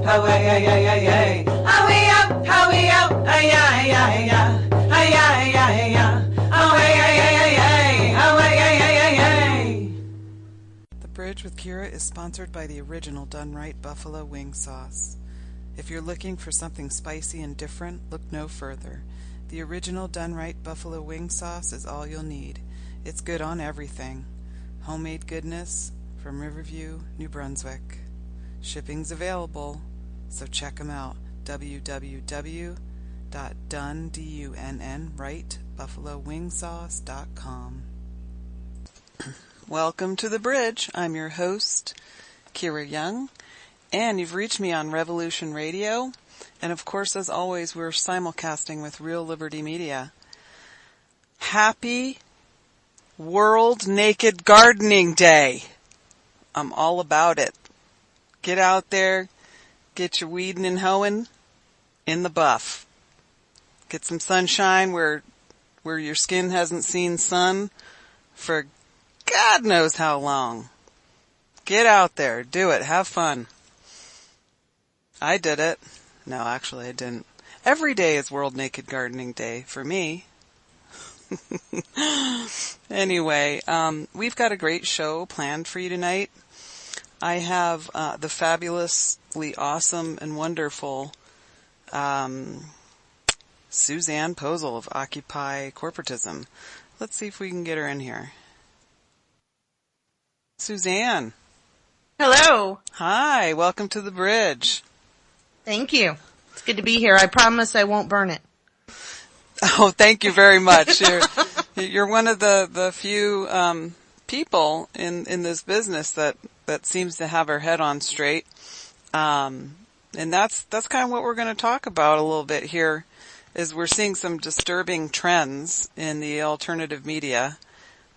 how way, ay, ay, ay, ay. How we up, ay, ay, ay, ay. Ay, ay, ay, ay. How way, ay, ay, ay, ay. How way, ay, ay, ay, ay. The Bridge with Kira is sponsored by the original Done Right Buffalo Wing Sauce. If you're looking for something spicy and different, look no further. The original Done Right Buffalo Wing Sauce is all you'll need. It's good on everything. Homemade goodness from Riverview, New Brunswick. Shipping's available, so check them out. www.dunrightbuffalowingsauce.com. Welcome to The Bridge. I'm your host, Kira Young, and you've reached me on Revolution Radio. And of course, as always, we're simulcasting with Real Liberty Media. Happy World Naked Gardening Day. I'm all about it. Get out there, get your weeding and hoeing in the buff. Get some sunshine where your skin hasn't seen sun for God knows how long. Get out there, do it, have fun. I did it. No, actually I didn't. Every day is World Naked Gardening Day for me. Anyway, we've got a great show planned for you tonight. I have the fabulously awesome and wonderful Susanne Posel of Occupy Corporatism. Let's see if we can get her in here. Susanne. Hello. Hi, welcome to The Bridge. Thank you. It's good to be here. I promise I won't burn it. Oh, thank you very much. You're one of the few people in this business that seems to have her head on straight. And that's kind of what we're going to talk about a little bit here, is we're seeing some disturbing trends in the alternative media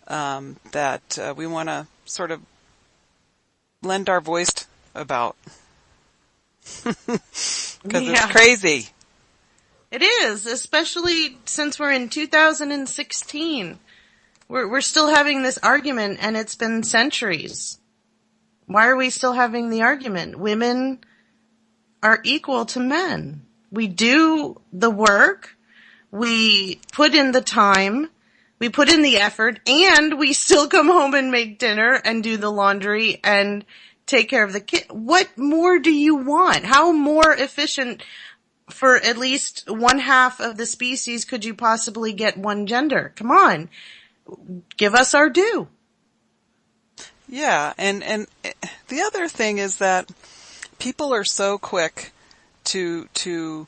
that we want to sort of lend our voice about. Because it's crazy. It is, especially since we're in 2016. We're still having this argument, and it's been centuries. Why are we still having the argument? Women are equal to men. We do the work, we put in the time, we put in the effort, and we still come home and make dinner and do the laundry and take care of the kid. What more do you want? How more efficient for at least one half of the species could you possibly get one gender? Come on. Give us our due. Yeah, and the other thing is that people are so quick to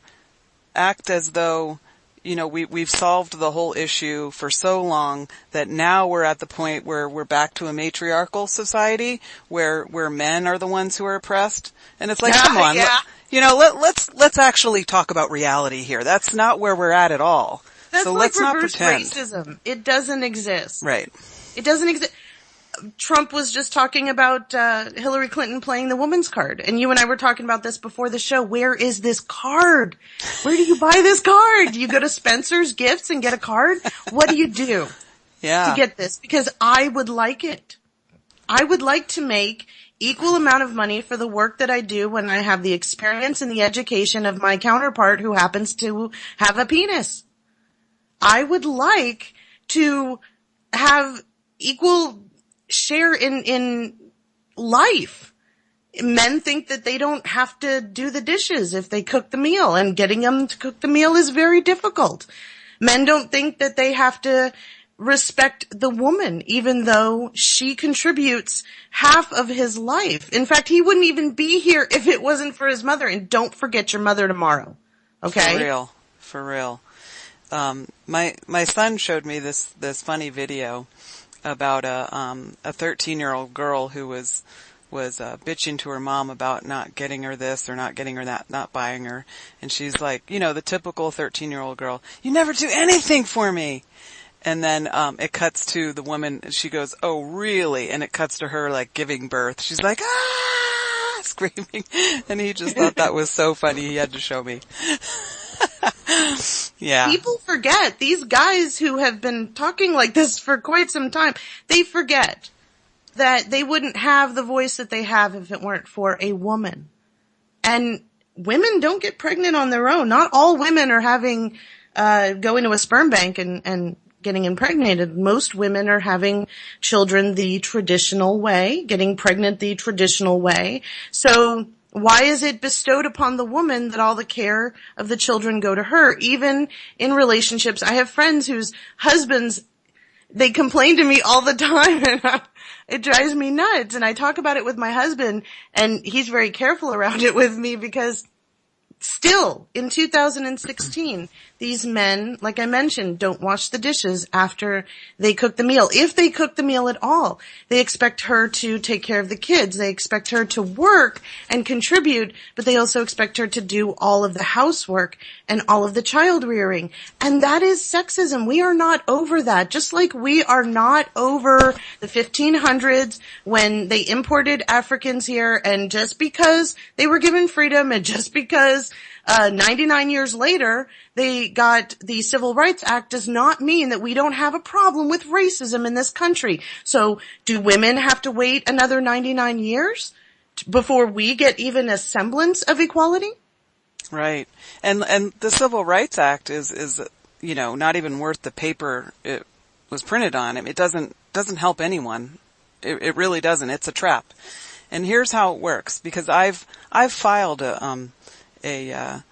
act as though, you know, we've solved the whole issue for so long that now we're at the point where we're back to a matriarchal society where men are the ones who are oppressed. And it's like, come on, let's actually talk about reality here. That's not where we're at all. That's so like let's not reverse pretend. racism. It doesn't exist. Right. It doesn't exist. Trump was just talking about Hillary Clinton playing the woman's card. And you and I were talking about this before the show. Where is this card? Where do you buy this card? Do you go to Spencer's Gifts and get a card? What do you do to get this? Because I would like it. I would like to make equal amount of money for the work that I do when I have the experience and the education of my counterpart who happens to have a penis. I would like to have equal share in life. Men think that they don't have to do the dishes if they cook the meal, and getting them to cook the meal is very difficult. Men don't think that they have to respect the woman, even though she contributes half of his life. In fact, he wouldn't even be here if it wasn't for his mother. And don't forget your mother tomorrow. Okay? For real. My son showed me this funny video about a 13-year-old girl who was bitching to her mom about not getting her this or not getting her that, not buying her. And she's like, you know, the typical 13-year-old girl, you never do anything for me. And then it cuts to the woman, and she goes, oh, really? And it cuts to her, like, giving birth. She's like, ah, screaming. And he just thought that was so funny. He had to show me. Yeah. People forget, these guys who have been talking like this for quite some time, they forget that they wouldn't have the voice that they have if it weren't for a woman. And women don't get pregnant on their own. Not all women are having, going to a sperm bank and getting impregnated. Most women are having children the traditional way, getting pregnant the traditional way. So why is it bestowed upon the woman that all the care of the children go to her? Even in relationships, I have friends whose husbands, they complain to me all the time, and it drives me nuts. And I talk about it with my husband, and he's very careful around it with me, because still, in 2016, these men, like I mentioned, don't wash the dishes after they cook the meal. If they cook the meal at all, they expect her to take care of the kids. They expect her to work and contribute, but they also expect her to do all of the housework and all of the child rearing. And that is sexism. We are not over that. Just like we are not over the 1500s when they imported Africans here, and just because they were given freedom, and just because 99 years later they got the Civil Rights Act, does not mean that we don't have a problem with racism in this country. So do women have to wait another 99 years before we get even a semblance of equality? Right. And the Civil Rights Act is not even worth the paper it was printed on. I mean, it doesn't help anyone. It really doesn't. It's a trap. And here's how it works, because I've filed a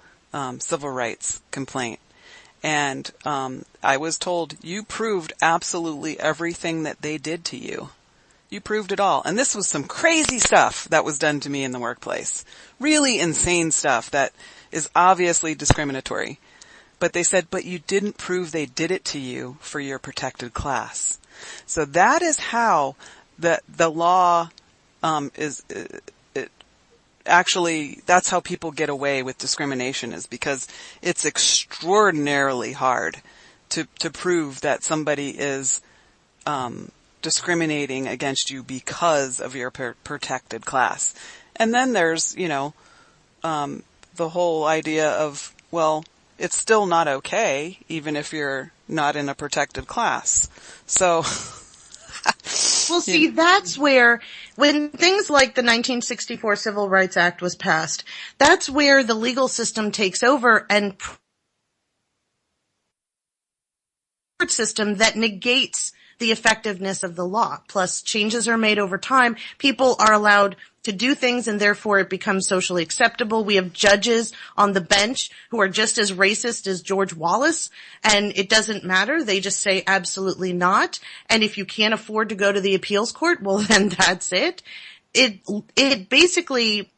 civil rights complaint, and I was told, you proved absolutely everything that they did to you. You proved it all. And this was some crazy stuff that was done to me in the workplace. Really insane stuff that is obviously discriminatory. But they said, but you didn't prove they did it to you for your protected class. So that is how the law actually, that's how people get away with discrimination, is because it's extraordinarily hard to prove that somebody is discriminating against you because of your protected class. And then there's, the whole idea of, well, it's still not okay, even if you're not in a protected class. So... Well, see, that's where, when things like the 1964 Civil Rights Act was passed, that's where the legal system takes over, and system that negates the effectiveness of the law. Plus, changes are made over time. People are allowed to do things, and therefore it becomes socially acceptable. We have judges on the bench who are just as racist as George Wallace, and it doesn't matter. They just say absolutely not. And if you can't afford to go to the appeals court, well, then that's it. It basically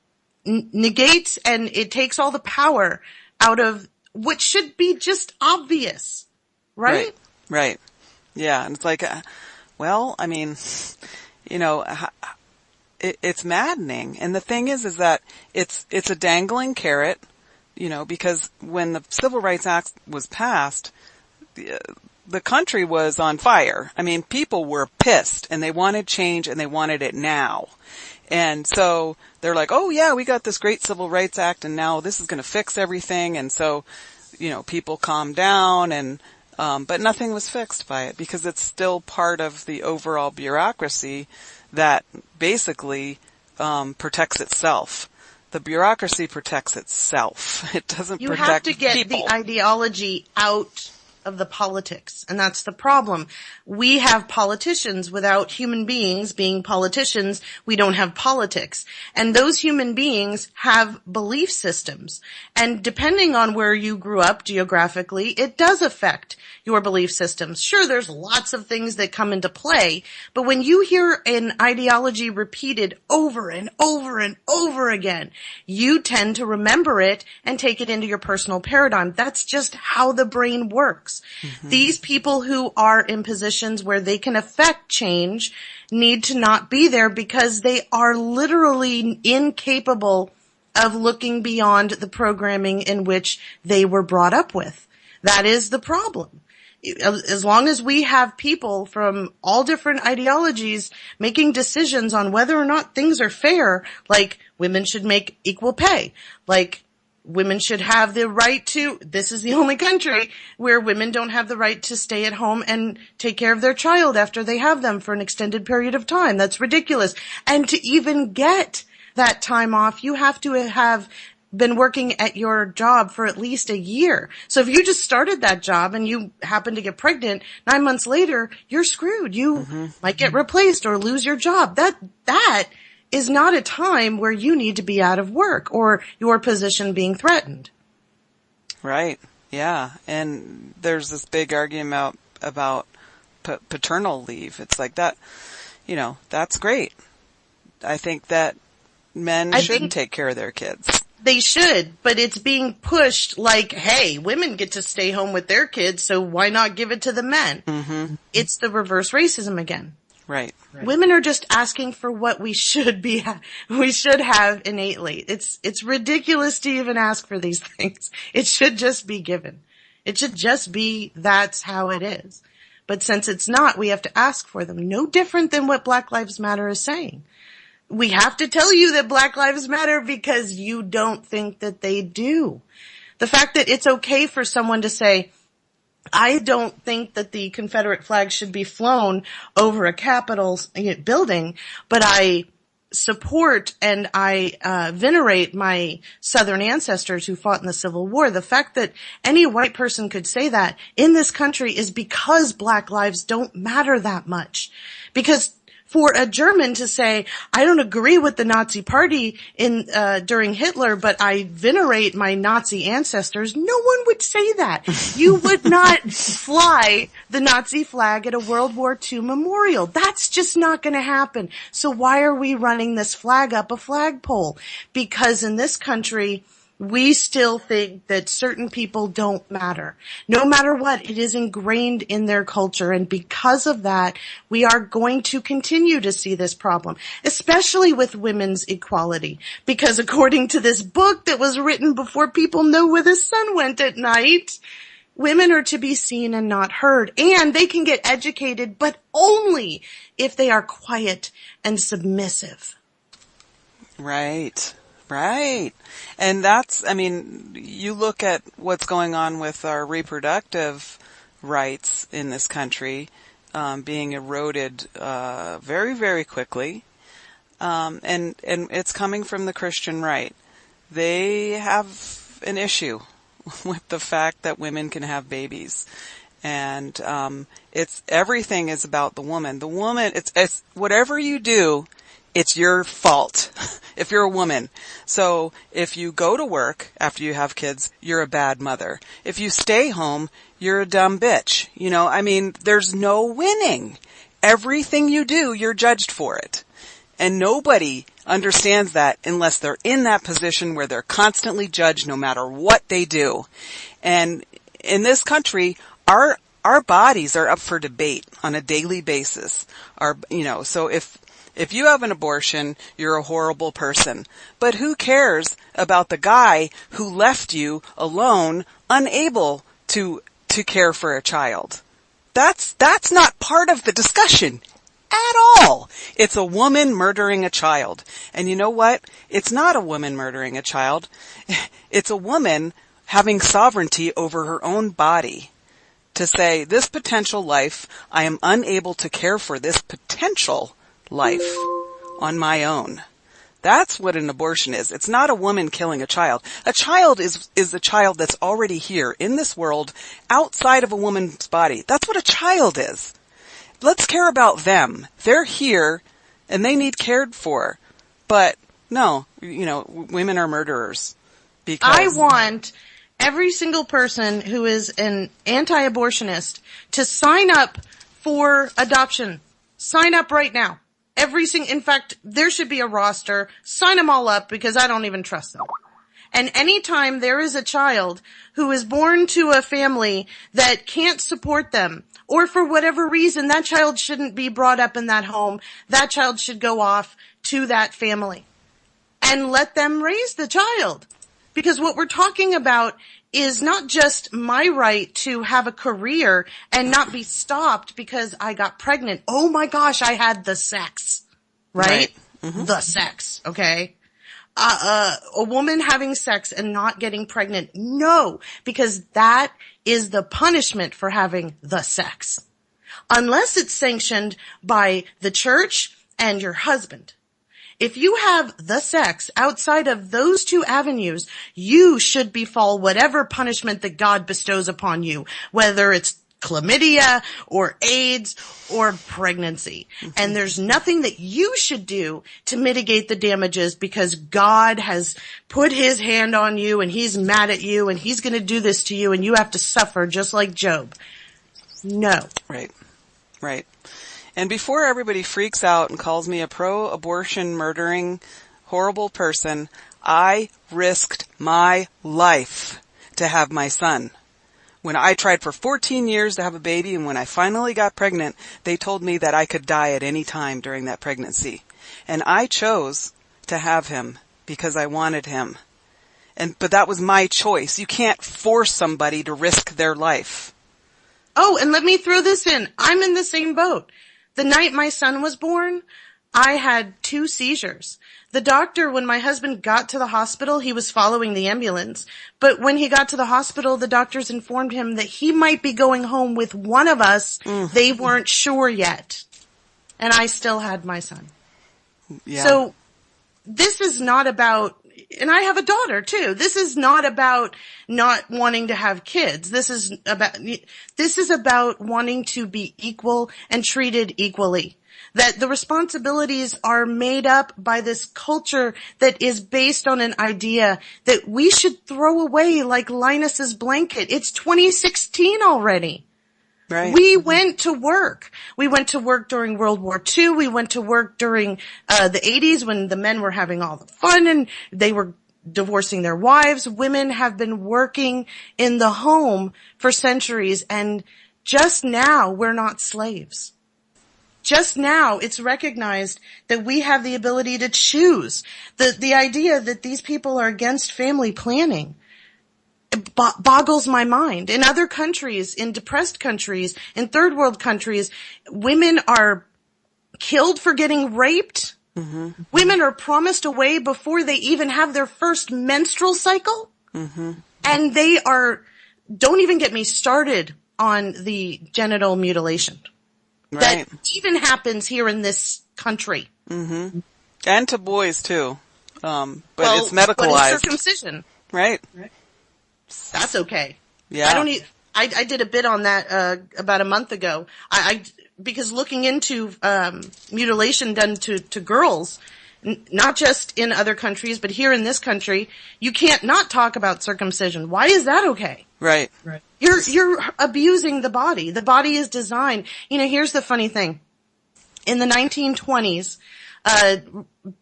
negates, and it takes all the power out of what should be just obvious, right? Right. Yeah. And it's like, well, I mean, it's maddening. And the thing is that it's a dangling carrot, because when the Civil Rights Act was passed, the country was on fire. I mean, people were pissed, and they wanted change, and they wanted it now. And so they're like, oh yeah, we got this great Civil Rights Act, and now this is going to fix everything. And so, people calmed down, and but nothing was fixed by it, because it's still part of the overall bureaucracy that basically protects itself. The bureaucracy protects itself. It doesn't protect people. You have to get the ideology out of the politics, and that's the problem. We have politicians. Without human beings being politicians, we don't have politics. And those human beings have belief systems. And depending on where you grew up geographically, it does affect your belief systems. Sure, there's lots of things that come into play, but when you hear an ideology repeated over and over and over again, you tend to remember it and take it into your personal paradigm. That's just how the brain works. Mm-hmm. These people who are in positions where they can affect change need to not be there, because they are literally incapable of looking beyond the programming in which they were brought up with. That is the problem. As long as we have people from all different ideologies making decisions on whether or not things are fair, like women should make equal pay, like women should have the right to, this is the only country where women don't have the right to stay at home and take care of their child after they have them for an extended period of time. That's ridiculous. And to even get that time off, you have to have been working at your job for at least a year. So if you just started that job and you happen to get pregnant 9 months later, you're screwed. You might get replaced or lose your job. That is not a time where you need to be out of work or your position being threatened. Right. Yeah. And there's this big argument about paternal leave. It's like that, that's great. I think that men shouldn't take care of their kids. They should, but it's being pushed like, hey, women get to stay home with their kids, so why not give it to the men? Mm-hmm. It's the reverse racism again. Right. Women are just asking for what we should have innately. It's ridiculous to even ask for these things. It should just be given. It should just be that's how it is. But since it's not, we have to ask for them. No different than what Black Lives Matter is saying. We have to tell you that Black Lives Matter because you don't think that they do. The fact that it's okay for someone to say, I don't think that the Confederate flag should be flown over a Capitol building, but I support and I venerate my Southern ancestors who fought in the Civil War. The fact that any white person could say that in this country is because Black lives don't matter that much. Because for a German to say, I don't agree with the Nazi party during Hitler, but I venerate my Nazi ancestors, no one would say that. You would not fly the Nazi flag at a World War II memorial. That's just not going to happen. So why are we running this flag up a flagpole? Because in this country, we still think that certain people don't matter. No matter what, it is ingrained in their culture. And because of that, we are going to continue to see this problem, especially with women's equality. Because according to this book that was written before people know where the sun went at night, women are to be seen and not heard. And they can get educated, but only if they are quiet and submissive. Right. Right. And that's, you look at what's going on with our reproductive rights in this country, being eroded, very, very quickly. And it's coming from the Christian right. They have an issue with the fact that women can have babies. And, everything is about the woman. The woman, it's whatever you do, it's your fault if you're a woman. So if you go to work after you have kids, you're a bad mother. If you stay home, you're a dumb bitch. There's no winning. Everything you do, you're judged for it. And nobody understands that unless they're in that position where they're constantly judged no matter what they do. And in this country, our bodies are up for debate on a daily basis. So if you have an abortion, you're a horrible person. But who cares about the guy who left you alone, unable to care for a child? That's not part of the discussion at all. It's a woman murdering a child. And you know what? It's not a woman murdering a child. It's a woman having sovereignty over her own body to say, this potential life, I am unable to care for this potential life on my own. That's what an abortion is. It's not a woman killing a child. A child is a child that's already here in this world outside of a woman's body. That's what a child is. Let's care about them. They're here and they need cared for. But no, women are murderers. Because I want every single person who is an anti-abortionist to sign up for adoption. Sign up right now. In fact, there should be a roster. Sign them all up because I don't even trust them. And anytime there is a child who is born to a family that can't support them, or for whatever reason, that child shouldn't be brought up in that home, that child should go off to that family and let them raise the child. Because what we're talking about is not just my right to have a career and not be stopped because I got pregnant. Oh my gosh, I had the sex, right? Mm-hmm. The sex, okay? A woman having sex and not getting pregnant. No, because that is the punishment for having the sex. Unless it's sanctioned by the church and your husband. if you have the sex outside of those two avenues, you should befall whatever punishment that God bestows upon you, whether it's chlamydia or AIDS or pregnancy. And there's nothing that you should do to mitigate the damages because God has put his hand on you and he's mad at you and he's going to do this to you and you have to suffer just like Job. No. Right. Right. And before everybody freaks out and calls me a pro-abortion murdering horrible person, I risked my life to have my son. When I tried for 14 years to have a baby and when I finally got pregnant, they told me that I could die at any time during that pregnancy. And I chose to have him because I wanted him. But that was my choice. You can't force somebody to risk their life. Oh, and let me throw this in. I'm in the same boat. The night my son was born, I had 2 seizures. The doctor, when my husband got to the hospital, he was following the ambulance. But when he got to the hospital, the doctors informed him that he might be going home with one of us. They weren't sure yet. And I still had my son. Yeah. So this is not about, and I have a daughter too. This is not about not wanting to have kids. This is about wanting to be equal and treated equally. That the responsibilities are made up by this culture that is based on an idea that we should throw away like Linus's blanket. It's 2016 already. Right. We went to work. We went to work during World War II. We went to work during the 80s when the men were having all the fun and they were divorcing their wives. Women have been working in the home for centuries, and just now we're not slaves. Just now, it's recognized that we have the ability to choose. The idea that these people are against family planning boggles my mind. In other countries, in depressed countries, in third world countries, women are killed for getting raped. Mm-hmm. Women are promised away before they even have their first menstrual cycle. Mm-hmm. And don't even get me started on the genital mutilation. Right. That even happens here in this country. Mm-hmm. And to boys too. But it's medicalized. But it's circumcision. Right. That's okay. Yeah. I did a bit on that, about a month ago. Because looking into, mutilation done to girls, not just in other countries, but here in this country, you can't not talk about circumcision. Why is that okay? Right. You're abusing the body. The body is designed. Here's the funny thing. In the 1920s,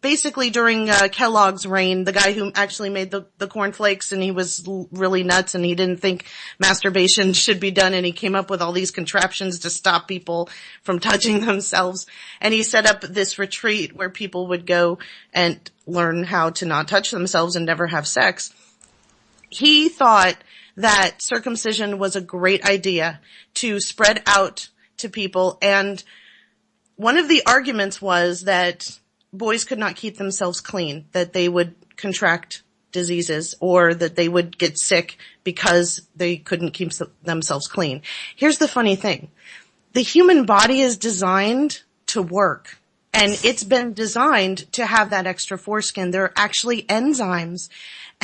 basically during Kellogg's reign, the guy who actually made the cornflakes, and he was really nuts and he didn't think masturbation should be done, and he came up with all these contraptions to stop people from touching themselves. And he set up this retreat where people would go and learn how to not touch themselves and never have sex. He thought that circumcision was a great idea to spread out to people, and one of the arguments was that boys could not keep themselves clean, that they would contract diseases or that they would get sick because they couldn't keep themselves clean. Here's the funny thing. The human body is designed to work, and it's been designed to have that extra foreskin. There are actually enzymes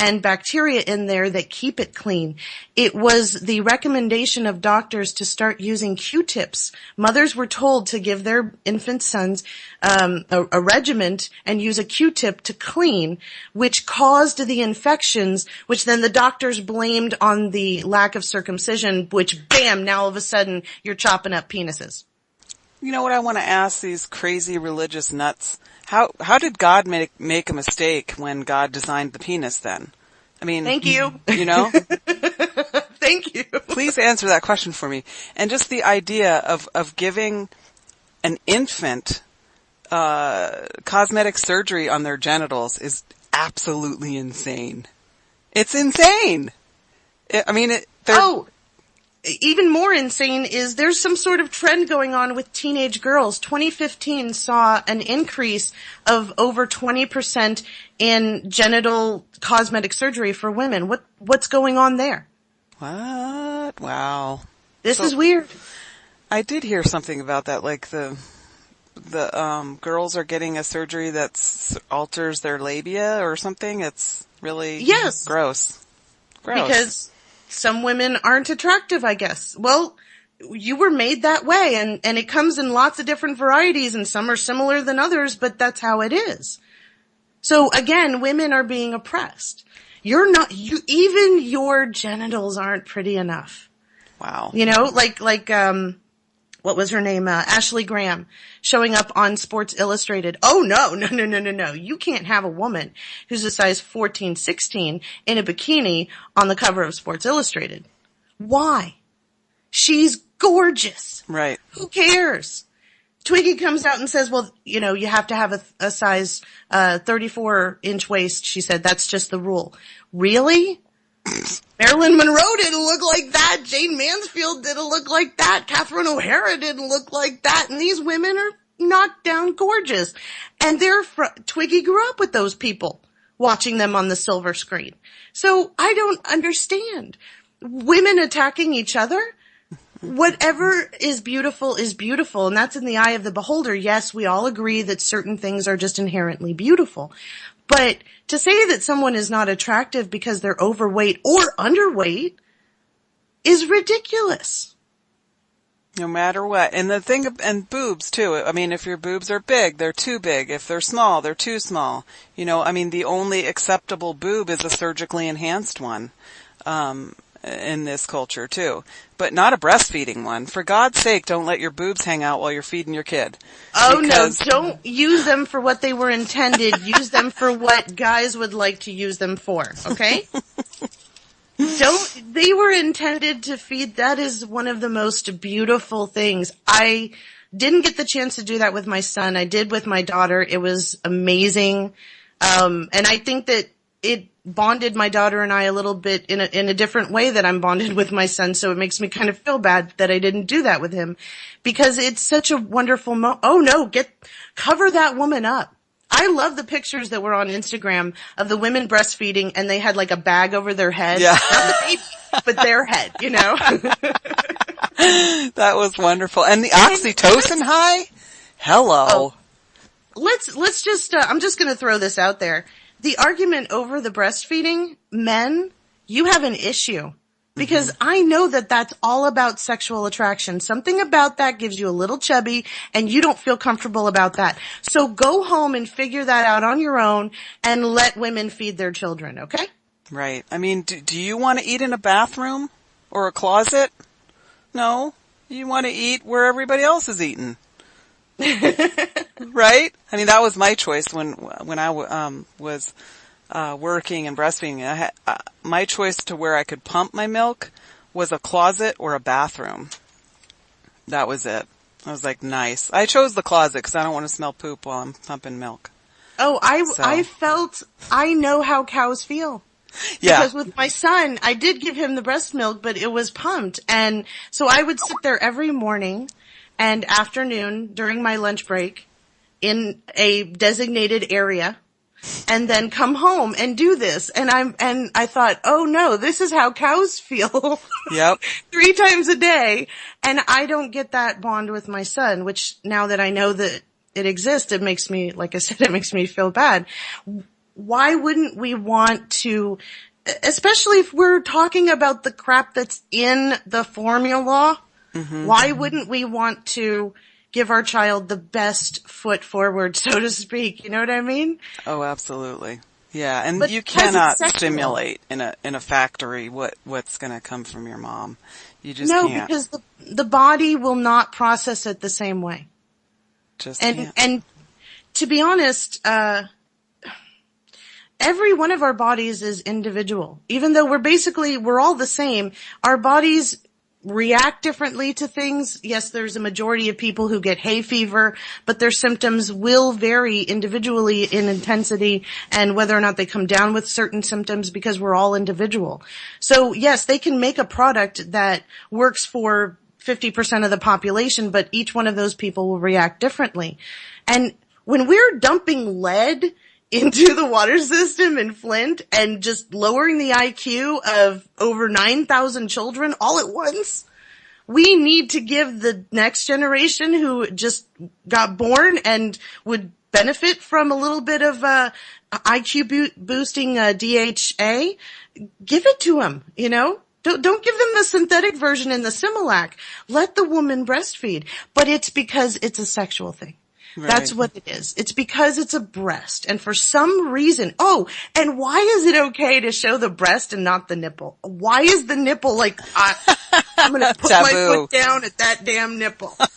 and bacteria in there that keep it clean. It was the recommendation of doctors to start using Q-tips. Mothers were told to give their infant sons a regiment and use a Q-tip to clean, which caused the infections, which then the doctors blamed on the lack of circumcision, which, bam, now all of a sudden you're chopping up penises. You know what I want to ask these crazy religious nuts? How did God make a mistake when God designed the penis then? I mean, thank you. Thank you. Please answer that question for me. And just the idea of giving an infant cosmetic surgery on their genitals is absolutely insane. It's insane. Even more insane is there's some sort of trend going on with teenage girls. 2015 saw an increase of over 20% in genital cosmetic surgery for women. What's going on there? What? Wow. This is weird. I did hear something about that, like the girls are getting a surgery that alters their labia or something. It's really gross. Because some women aren't attractive, I guess. Well, you were made that way, and it comes in lots of different varieties, and some are similar than others, but that's how it is. So again, women are being oppressed. Even your genitals aren't pretty enough. Wow. You know, like what was her name? Ashley Graham showing up on Sports Illustrated. Oh no. You can't have a woman who's a size 14, 16 in a bikini on the cover of Sports Illustrated. Why? She's gorgeous. Right. Who cares? Twiggy comes out and says, well, you know, you have to have a size 34-inch waist. She said, that's just the rule. Really? Marilyn Monroe didn't look like that. Jane Mansfield didn't look like that. Catherine O'Hara didn't look like that. And these women are knocked down gorgeous. And Twiggy grew up with those people, watching them on the silver screen. So I don't understand. Women attacking each other? Whatever is beautiful, and that's in the eye of the beholder. Yes, we all agree that certain things are just inherently beautiful. But to say that someone is not attractive because they're overweight or underweight is ridiculous. No matter what. And the thing, and boobs too. I mean, if your boobs are big, they're too big. If they're small, they're too small. You know, I mean, the only acceptable boob is a surgically enhanced one. In this culture too, but not a breastfeeding one. For God's sake, don't let your boobs hang out while you're feeding your kid. Oh no, don't use them for what they were intended. Use them for what guys would like to use them for, okay? They were intended to feed. That is one of the most beautiful things. I didn't get the chance to do that with my son. I did with my daughter. It was amazing. And I think that it bonded my daughter and I a little bit in a different way that I'm bonded with my son. So it makes me kind of feel bad that I didn't do that with him, because it's such a wonderful oh no, cover that woman up. I love the pictures that were on Instagram of the women breastfeeding, and they had like a bag over their head. Yeah. Not the baby, but their head, you know? That was wonderful. And the oxytocin high? Hello. Oh, let's just, I'm just going to throw this out there. The argument over the breastfeeding, men, you have an issue. Because I know that that's all about sexual attraction. Something about that gives you a little chubby, and you don't feel comfortable about that. So go home and figure that out on your own and let women feed their children, okay? Right. I mean, do you want to eat in a bathroom or a closet? No. You want to eat where everybody else is eating. Right? I mean, that was my choice when I was working and breastfeeding. I had my choice to where I could pump my milk was a closet or a bathroom. That was it. I was like, nice. I chose the closet because I don't want to smell poop while I'm pumping milk. Oh, I know how cows feel. Yeah. Because with my son, I did give him the breast milk, but it was pumped. And so I would sit there every morning and afternoon during my lunch break in a designated area, and then come home and do this. And I thought, oh no, this is how cows feel. Yep. 3 times a day. And I don't get that bond with my son, which now that I know that it exists, it makes me, like I said, it makes me feel bad. Why wouldn't we want to, especially if we're talking about the crap that's in the formula, why wouldn't we want to give our child the best foot forward, so to speak? You know what I mean? Oh, absolutely. Yeah, and But you cannot stimulate in a factory what's going to come from your mom. You just can't. No, because the body will not process it the same way. Just can't. And to be honest, every one of our bodies is individual. Even though we're all the same, our bodies react differently to things. Yes, there's a majority of people who get hay fever, but their symptoms will vary individually in intensity and whether or not they come down with certain symptoms, because we're all individual. So yes, they can make a product that works for 50% of the population, but each one of those people will react differently. And when we're dumping lead into the water system in Flint and just lowering the IQ of over 9,000 children all at once, We need to give the next generation who just got born and would benefit from a little bit of IQ boosting DHA. Give it to them, you know? Don't give them the synthetic version in the Similac. Let the woman breastfeed. But it's because it's a sexual thing. Right. That's what it is. It's because it's a breast. And for some reason, and why is it okay to show the breast and not the nipple? Why is the nipple like, I'm going to put my foot down at that damn nipple? What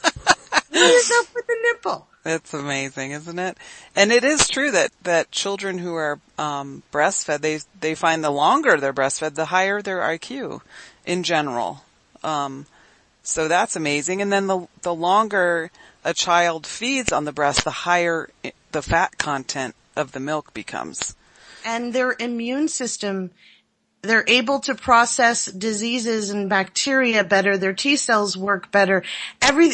is up with the nipple? It's amazing, isn't it? And it is true that children who are breastfed, they find the longer they're breastfed, the higher their IQ in general. So that's amazing. And then the longer a child feeds on the breast, the higher the fat content of the milk becomes. And their immune system, they're able to process diseases and bacteria better. Their T cells work better.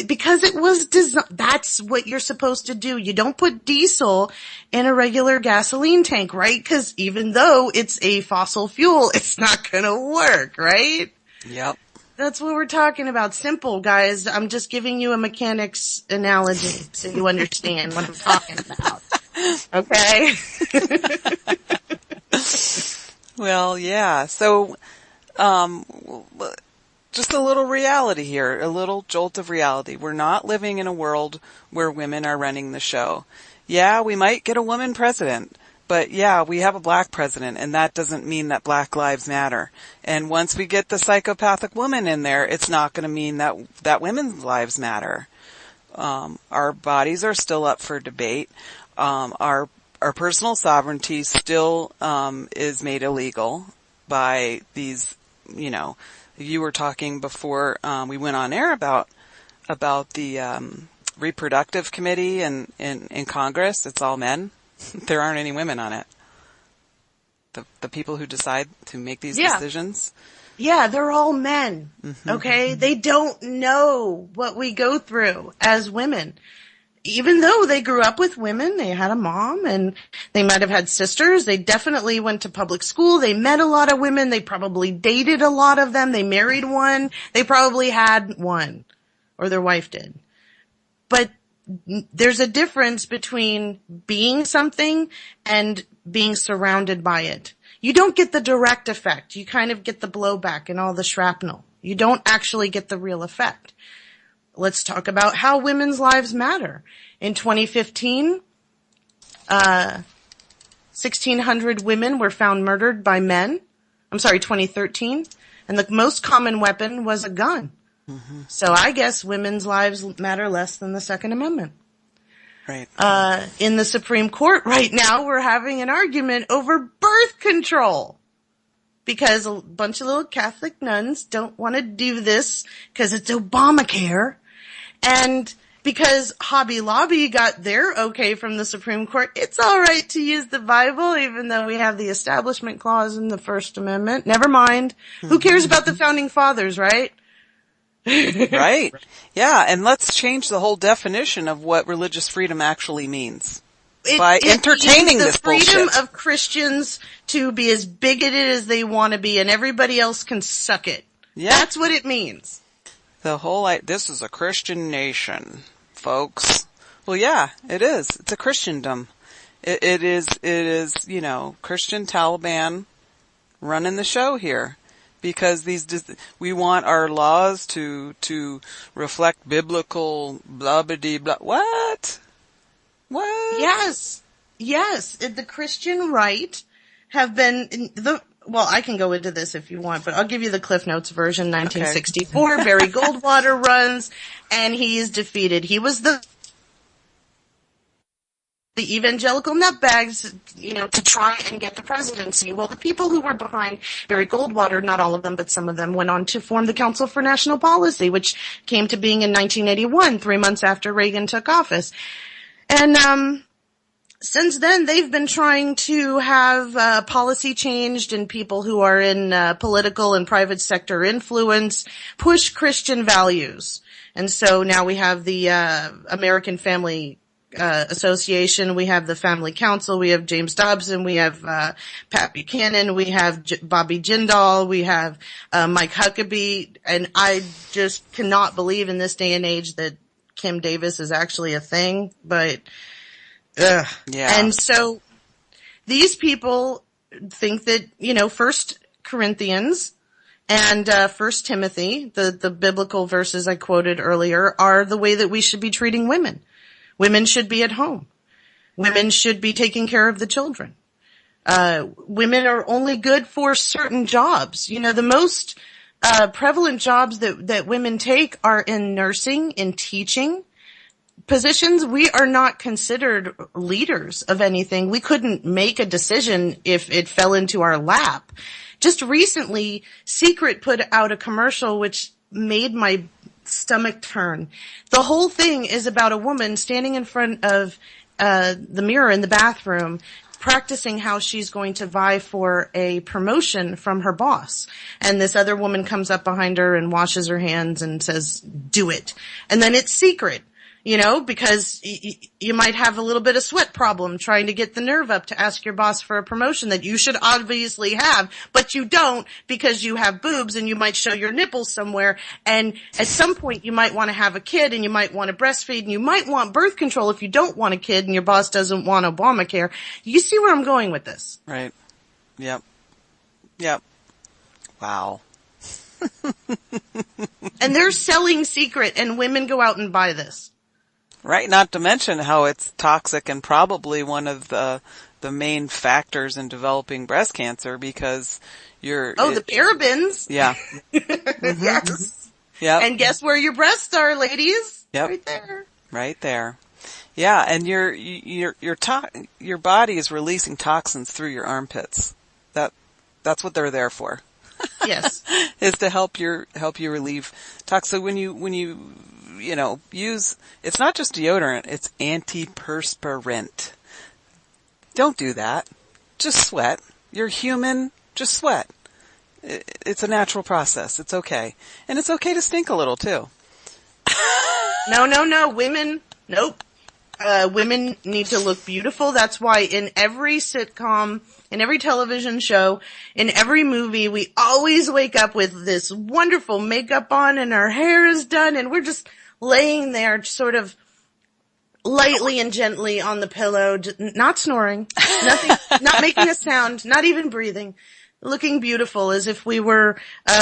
Because it was designed, that's what you're supposed to do. You don't put diesel in a regular gasoline tank, right? Because even though it's a fossil fuel, it's not gonna work, right? Yep. That's what we're talking about. Simple, guys. I'm just giving you a mechanics analogy so you understand what I'm talking about. Okay? Well, yeah. So, just a little reality here, a little jolt of reality. We're not living in a world where women are running the show. Yeah, we might get a woman president, but yeah, we have a black president, and that doesn't mean that Black Lives Matter. And once we get the psychopathic woman in there, it's not going to mean that women's lives matter. Our bodies are still up for debate. Our personal sovereignty still is made illegal by these, you know, you were talking before we went on air about the reproductive committee in Congress. It's all men. There aren't any women on it. The people who decide to make these decisions. Yeah, they're all men. Mm-hmm. Okay? They don't know what we go through as women. Even though they grew up with women, they had a mom and they might have had sisters. They definitely went to public school. They met a lot of women. They probably dated a lot of them. They married one. They probably had one, or their wife did. But there's a difference between being something and being surrounded by it. You don't get the direct effect. You kind of get the blowback and all the shrapnel. You don't actually get the real effect. Let's talk about how women's lives matter. In 2015, 1,600 women were found murdered by men. 2013. And the most common weapon was a gun. Mm-hmm. So I guess women's lives matter less than the Second Amendment. Right. In the Supreme Court right now, we're having an argument over birth control. Because a bunch of little Catholic nuns don't want to do this because it's Obamacare. And because Hobby Lobby got their okay from the Supreme Court, it's all right to use the Bible, even though we have the Establishment Clause in the First Amendment. Never mind. Mm-hmm. Who cares about the Founding Fathers, right? Right. Yeah, and let's change the whole definition of what religious freedom actually means. By entertaining this bullshit. The freedom of Christians to be as bigoted as they want to be, and everybody else can suck it. Yeah. That's what it means. The whole, this is a Christian nation, folks. Well, yeah, it is. It's a Christendom. It is, you know, Christian Taliban running the show here. Because we want our laws to reflect biblical blah blah blah. What? Yes. The Christian right have been I can go into this if you want, but I'll give you the Cliff Notes version. 1964, okay. Barry Goldwater runs, and he is defeated. He was the evangelical nutbags, you know, to try and get the presidency. Well, the people who were behind Barry Goldwater, not all of them, but some of them, went on to form the Council for National Policy, which came to being in 1981, 3 months after Reagan took office. And since then, they've been trying to have policy changed, and people who are in political and private sector influence push Christian values. And so now we have the American Family Association, we have the Family Council, we have James Dobson, we have Pat Buchanan, we have Bobby Jindal, we have Mike Huckabee, and I just cannot believe in this day and age that Kim Davis is actually a thing, but yeah. And so these people think that, First Corinthians and First Timothy, the biblical verses I quoted earlier, are the way that we should be treating women. Women should be at home. Women should be taking care of the children. Women are only good for certain jobs. The most prevalent jobs that women take are in nursing, in teaching positions. We are not considered leaders of anything. We couldn't make a decision if it fell into our lap. Just recently, Secret put out a commercial which made my stomach turn. The whole thing is about a woman standing in front of the mirror in the bathroom, practicing how she's going to vie for a promotion from her boss. And this other woman comes up behind her and washes her hands and says, "Do it." And then it's Secret. Because you might have a little bit of sweat problem trying to get the nerve up to ask your boss for a promotion that you should obviously have, but you don't because you have boobs and you might show your nipples somewhere. And at some point you might want to have a kid and you might want to breastfeed and you might want birth control if you don't want a kid and your boss doesn't want Obamacare. You see where I'm going with this? Right. Yep. Wow. And they're selling Secret and women go out and buy this. Right, not to mention how it's toxic and probably one of the main factors in developing breast cancer because the parabens. Yeah. Mm-hmm. Yes. Yep. And guess where your breasts are, ladies? Yep. Right there. Right there. Yeah, and your body is releasing toxins through your armpits. That's what they're there for. Yes. Is to help you relieve toxins. So when you use, it's not just deodorant, it's antiperspirant. Don't do that. Just sweat. You're human. Just sweat. It's a natural process. It's okay. And it's okay to stink a little too. No. Women, nope. Women need to look beautiful. That's why in every sitcom, in every television show, in every movie, we always wake up with this wonderful makeup on and our hair is done and we're just laying there sort of lightly and gently on the pillow, not snoring, nothing, not making a sound, not even breathing, looking beautiful as if we were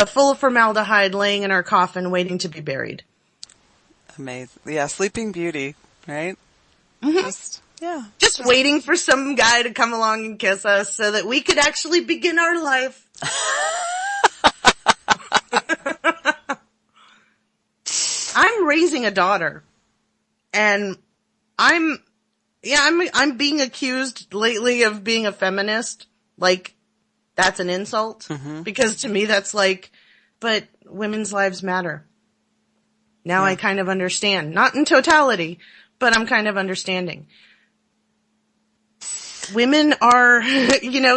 full of formaldehyde laying in our coffin waiting to be buried. Amazing. Yeah, Sleeping Beauty, right? Mm-hmm. Just waiting for some guy to come along and kiss us so that we could actually begin our life. I'm raising a daughter and I'm being accused lately of being a feminist. Like, that's an insult. Mm-hmm. Because to me that's like, but women's lives matter. Now I kind of understand. Not in totality, but I'm kind of understanding. Women are,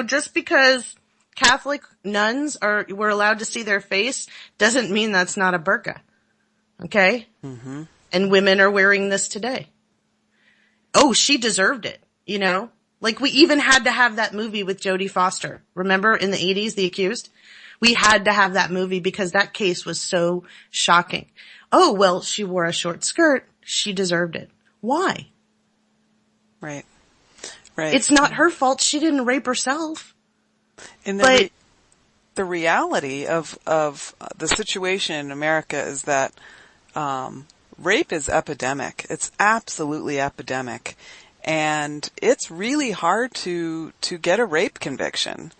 just because Catholic nuns were allowed to see their face doesn't mean that's not a burqa. Okay? Mm-hmm. And women are wearing this today. Oh, she deserved it, Like we even had to have that movie with Jodie Foster. Remember in the 80s, The Accused? We had to have that movie because that case was so shocking. Oh, well, she wore a short skirt. She deserved it. Why? Right. It's not her fault. She didn't rape herself. And the reality of the situation in America is that rape is epidemic. It's absolutely epidemic. And it's really hard to get a rape conviction.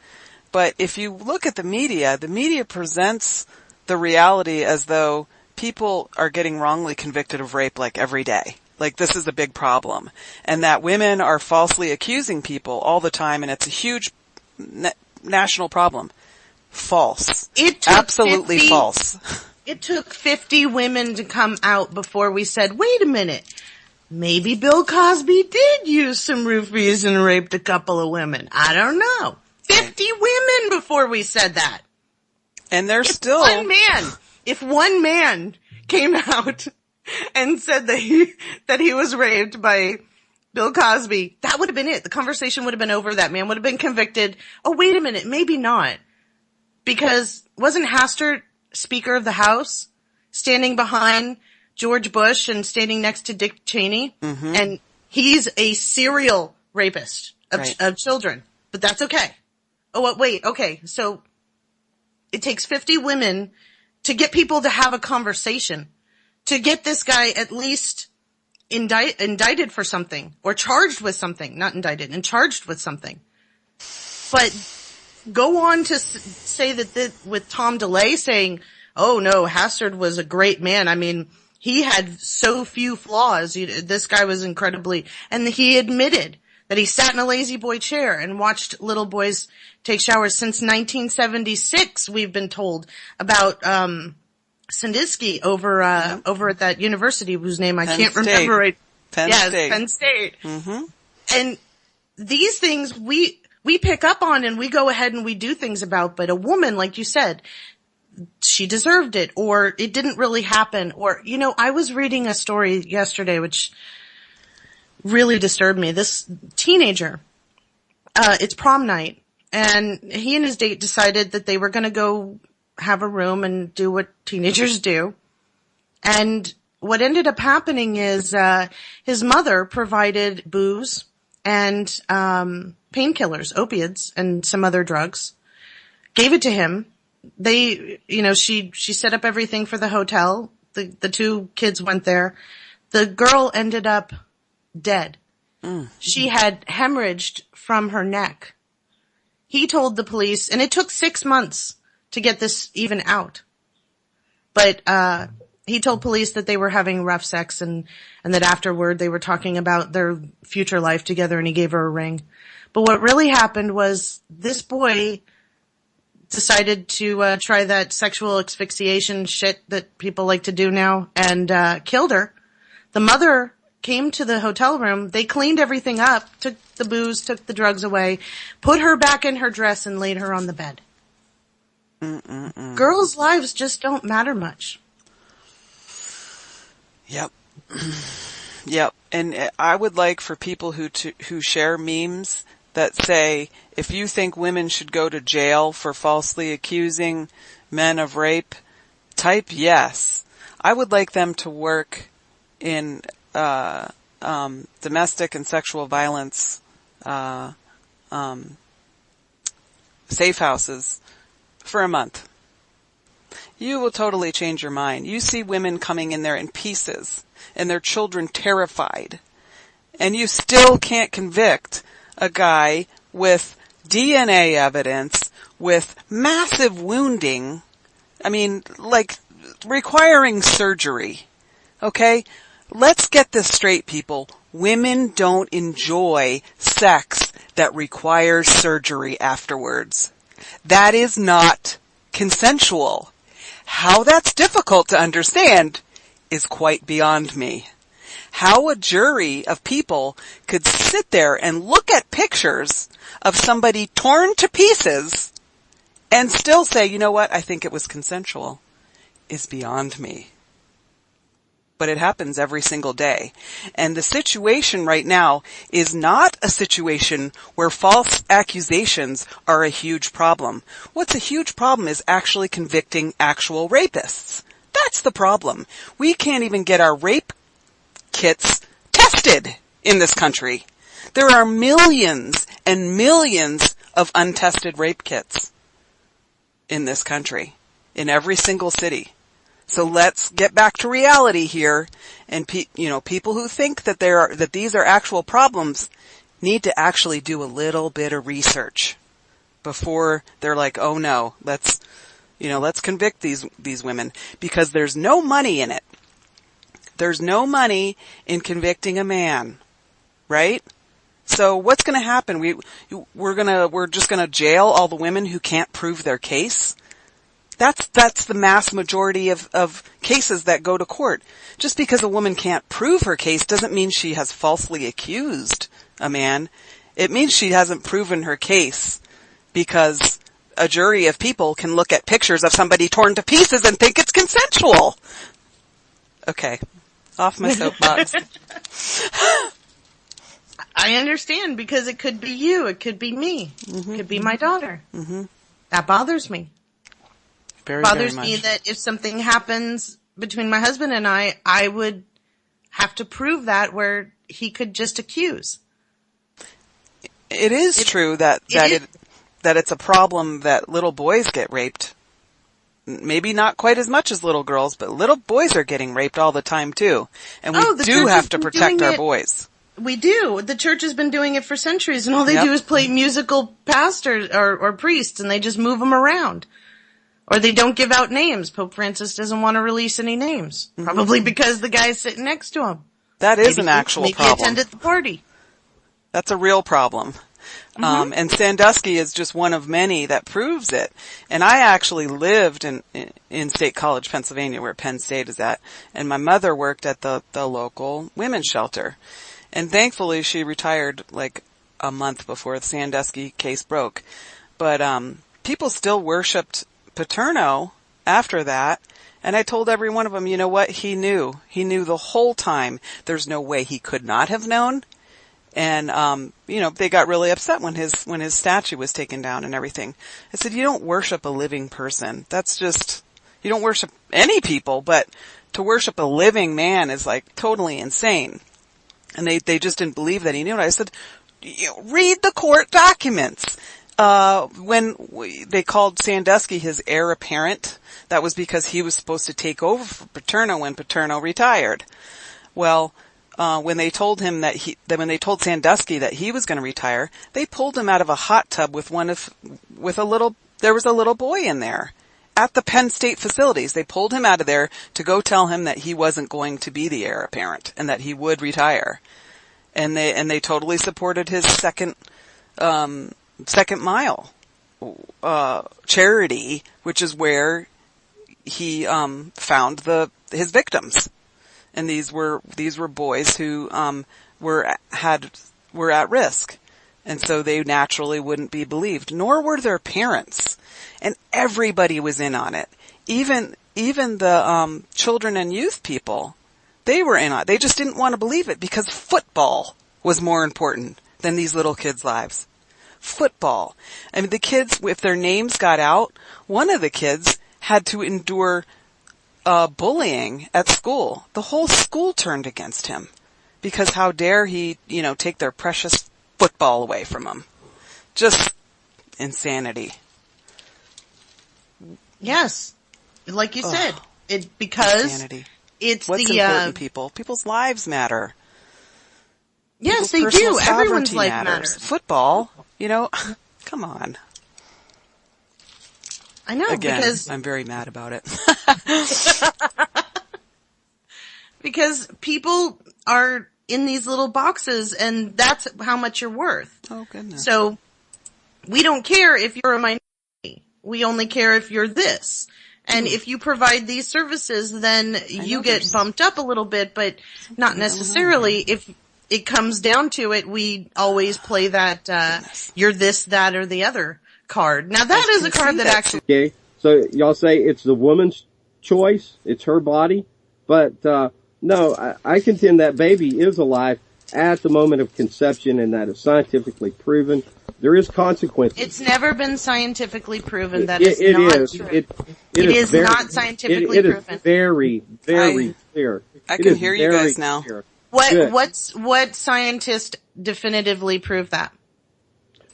But if you look at the media presents the reality as though people are getting wrongly convicted of rape like every day. Like this is a big problem. And that women are falsely accusing people all the time and it's a huge national problem. False. Absolutely false. It took 50 women to come out before we said, wait a minute, maybe Bill Cosby did use some roofies and raped a couple of women. I don't know. 50 women before we said that. And they're still... If one man came out and said that he was raped by Bill Cosby. That would have been it. The conversation would have been over. That man would have been convicted. Oh, wait a minute. Maybe not. Because wasn't Hastert Speaker of the House standing behind George Bush and standing next to Dick Cheney? Mm-hmm. And he's a serial rapist of children. But that's okay. Oh, wait. Okay. So it takes 50 women to get people to have a conversation, to get this guy at least indicted for something or charged with something, not indicted, and charged with something. But go on to say that with Tom DeLay saying, oh no, Hastert was a great man. I mean, he had so few flaws. This guy was incredibly, and he admitted that he sat in a lazy boy chair and watched little boys take showers since 1976. We've been told about, Sandusky over at that university whose name I can't remember right. Penn State. Penn State. Mm-hmm. And these things we pick up on and we go ahead and we do things about, but a woman, like you said, she deserved it, or it didn't really happen, or, I was reading a story yesterday which really disturbed me. This teenager, it's prom night, and he and his date decided that they were gonna go have a room and do what teenagers do. And what ended up happening is, his mother provided booze and, painkillers, opiates, and some other drugs, gave it to him. They, she set up everything for the hotel. The two kids went there. The girl ended up dead. She had hemorrhaged from her neck. He told the police, and it took 6 months to get this even out. But, he told police that they were having rough sex and that afterward they were talking about their future life together, and he gave her a ring. But what really happened was this boy decided to, try that sexual asphyxiation shit that people like to do now and, killed her. The mother came to the hotel room. They cleaned everything up, took the booze, took the drugs away, put her back in her dress and laid her on the bed. Girls' lives just don't matter much. Yep. Yep. And I would like for people who share memes that say, if you think women should go to jail for falsely accusing men of rape, type yes. I would like them to work in domestic and sexual violence safe houses for a month. You will totally change your mind. You see women coming in there in pieces and their children terrified, and you still can't convict a guy with DNA evidence, with massive wounding, I mean, like, requiring surgery. Okay? Let's get this straight, people. Women don't enjoy sex that requires surgery afterwards. That is not consensual. How that's difficult to understand is quite beyond me. How a jury of people could sit there and look at pictures of somebody torn to pieces and still say, you know what, I think it was consensual, is beyond me. But it happens every single day. And the situation right now is not a situation where false accusations are a huge problem. What's a huge problem is actually convicting actual rapists. That's the problem. We can't even get our rape kits tested in this country. There are millions and millions of untested rape kits in this country, in every single city. So let's get back to reality here, and people who think that that these are actual problems need to actually do a little bit of research before they're like, oh no, let's convict these women, because there's no money in it. There's no money in convicting a man, right? So what's going to happen? We're just going to jail all the women who can't prove their case. That's the mass majority of cases that go to court. Just because a woman can't prove her case doesn't mean she has falsely accused a man. It means she hasn't proven her case, because a jury of people can look at pictures of somebody torn to pieces and think it's consensual. Okay. Off my soapbox. I understand, because it could be you, it could be me, it could be my daughter. That bothers me. Very, Bothers very me much. that if something happens between my husband and I would have to prove that, where he could just accuse. It is true that it's a problem that little boys get raped. Maybe not quite as much as little girls, but little boys are getting raped all the time too. And we do have to protect our boys. We do. The church has been doing it for centuries, and all they do is play musical pastors or priests, and they just move them around. Or they don't give out names. Pope Francis doesn't want to release any names. Probably because the guy's sitting next to him. That is an actual maybe problem. Maybe attended the party. That's a real problem. And Sandusky is just one of many that proves it. And I actually lived in State College, Pennsylvania, where Penn State is at. And my mother worked at the local women's shelter. And thankfully she retired like a month before the Sandusky case broke. But, people still worshipped Paterno after that. And I told every one of them, you know what? He knew the whole time. There's no way he could not have known. And, they got really upset when his statue was taken down and everything. I said, you don't worship a living person. That's just, you don't worship any people, but to worship a living man is like totally insane. And they just didn't believe that he knew it. I said, read the court documents. When they called Sandusky his heir apparent, that was because he was supposed to take over for Paterno when Paterno retired. Well, when they told Sandusky that he was going to retire, they pulled him out of a hot tub there was a little boy in there at the Penn State facilities. They pulled him out of there to go tell him that he wasn't going to be the heir apparent and that he would retire. And they totally supported his second mile, charity, which is where he, found his victims. And these were boys who, were at risk. And so they naturally wouldn't be believed, nor were their parents. And everybody was in on it. Even the, children and youth people, they were in on it. They just didn't want to believe it because football was more important than these little kids' lives. Football. I mean, the kids, if their names got out, one of the kids had to endure bullying at school. The whole school turned against him because how dare he, take their precious football away from them. Just insanity. Yes. Like you said, because insanity. It's what's important, people. People's lives matter. Yes, People's they do. personal Everyone's sovereignty life matters. Football, come on. I know, Again, because I'm very mad about it. because people are in these little boxes, and that's how much you're worth. Oh, goodness. So we don't care if you're a minority. We only care if you're this. And if you provide these services, then you get bumped up a little bit, but not necessarily. If it comes down to it, we always play that you're this, that, or the other card. Now that is a card that actually... Okay, so y'all say it's the woman's choice, it's her body, but no, I contend that baby is alive at the moment of conception and that is scientifically proven. There is consequences. It's never been scientifically proven. That it is not is. true. It is very, not scientifically it proven. It is very, very clear. I can hear you guys now. Clear. What scientist definitively proved that?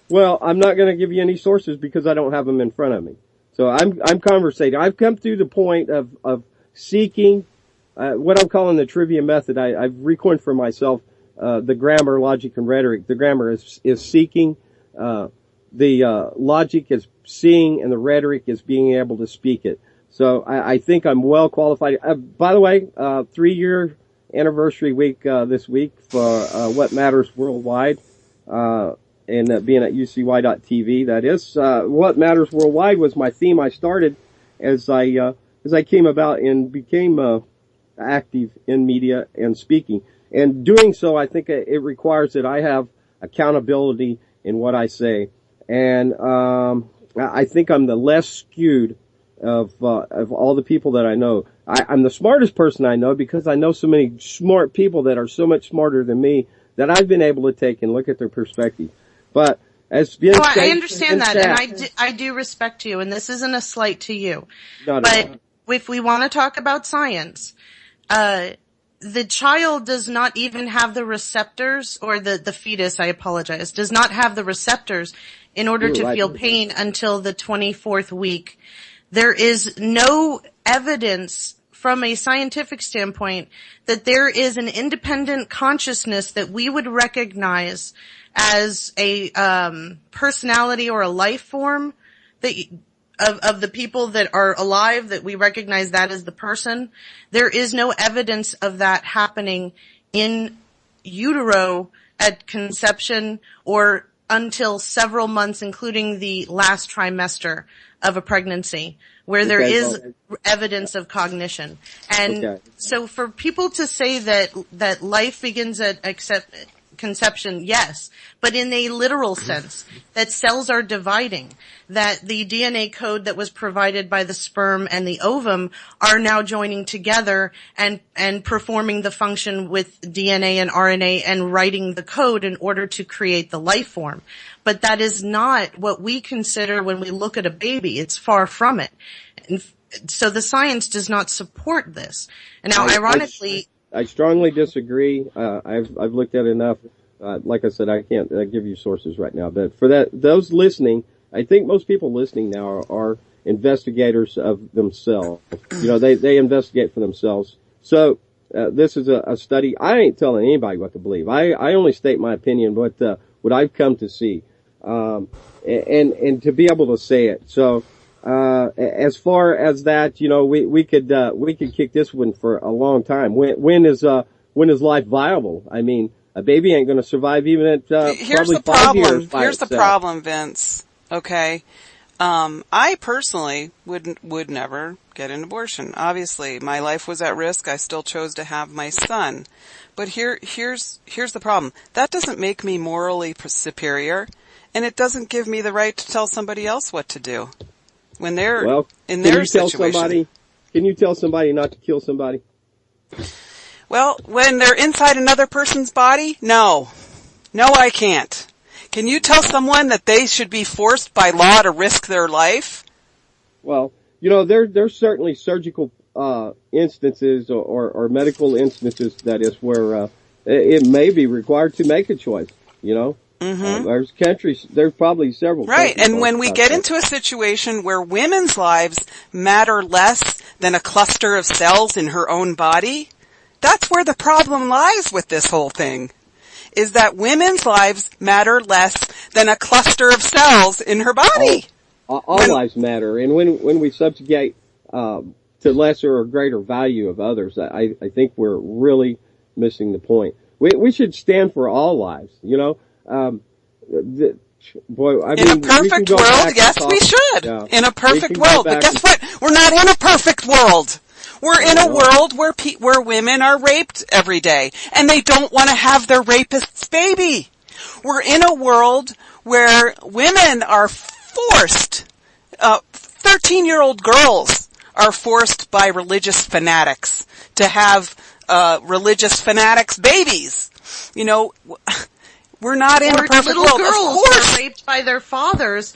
Well, I'm not going to give you any sources because I don't have them in front of me. So I'm conversating. I've come through the point of seeking, what I'm calling the trivia method. I've recoined for myself, the grammar, logic, and rhetoric. The grammar is seeking, the logic is seeing, and the rhetoric is being able to speak it. So I think I'm well qualified. By the way, 3-year anniversary week this week for What Matters Worldwide, and being at UCY.tv. That is, What Matters Worldwide was my theme I started as I came about and became active in media and speaking. And doing so, I think it requires that I have accountability in what I say. And I think I'm the less skewed of all the people that I know. I'm the smartest person I know because I know so many smart people that are so much smarter than me that I've been able to take and look at their perspective. But as being I understand that, and I do respect you, and this isn't a slight to you. But if we want to talk about science, the child does not even have the receptors, or the fetus, I apologize, does not have the receptors in order to feel pain until the 24th week. There is no evidence from a scientific standpoint that there is an independent consciousness that we would recognize as a personality or a life form that of the people that are alive, that we recognize that as the person. There is no evidence of that happening in utero at conception or until several months, including the last trimester of a pregnancy, where there is evidence of cognition. And so for people to say that life begins at conception, yes, but in a literal sense, that cells are dividing, that the DNA code that was provided by the sperm and the ovum are now joining together and performing the function with DNA and RNA and writing the code in order to create the life form. But that is not what we consider when we look at a baby. It's far from it. And so the science does not support this. And now, ironically, I strongly disagree. I've looked at enough. Like I said, I can't give you sources right now. But for those listening, I think most people listening now are investigators of themselves. You know, they investigate for themselves. So this is a study. I ain't telling anybody what to believe. I only state my opinion, what I've come to see, and to be able to say it. So as far as that, you know, we could kick this one for a long time. When is life viable? I mean, a baby ain't going to survive even at probably 5 years. Here's the problem, Vince. Okay, I personally would never get an abortion. Obviously, my life was at risk. I still chose to have my son. But here's the problem. That doesn't make me morally superior, and it doesn't give me the right to tell somebody else what to do when they're in their situation. Can you tell somebody not to kill somebody? Well, when they're inside another person's body, no, I can't. Can you tell someone that they should be forced by law to risk their life? Well, you know, there's certainly surgical instances or medical instances, that is, where it may be required to make a choice, you know. Mm-hmm. There's probably several. Right, and when we get into a situation where women's lives matter less than a cluster of cells in her own body, that's where the problem lies with this whole thing, is that women's lives matter less than a cluster of cells in her body. All lives matter, and when we subjugate to lesser or greater value of others, I think we're really missing the point. We should stand for all lives, you know. In a perfect world, yes, we should. Yeah. In a perfect world, but guess what? We're not in a perfect world. We're in a world where women are raped every day, and they don't want to have their rapist's baby. We're in a world where women are forced, 13-year-old girls are forced by religious fanatics to have religious fanatics' babies. You know, we're not in a perfect world. Little girls are raped by their fathers.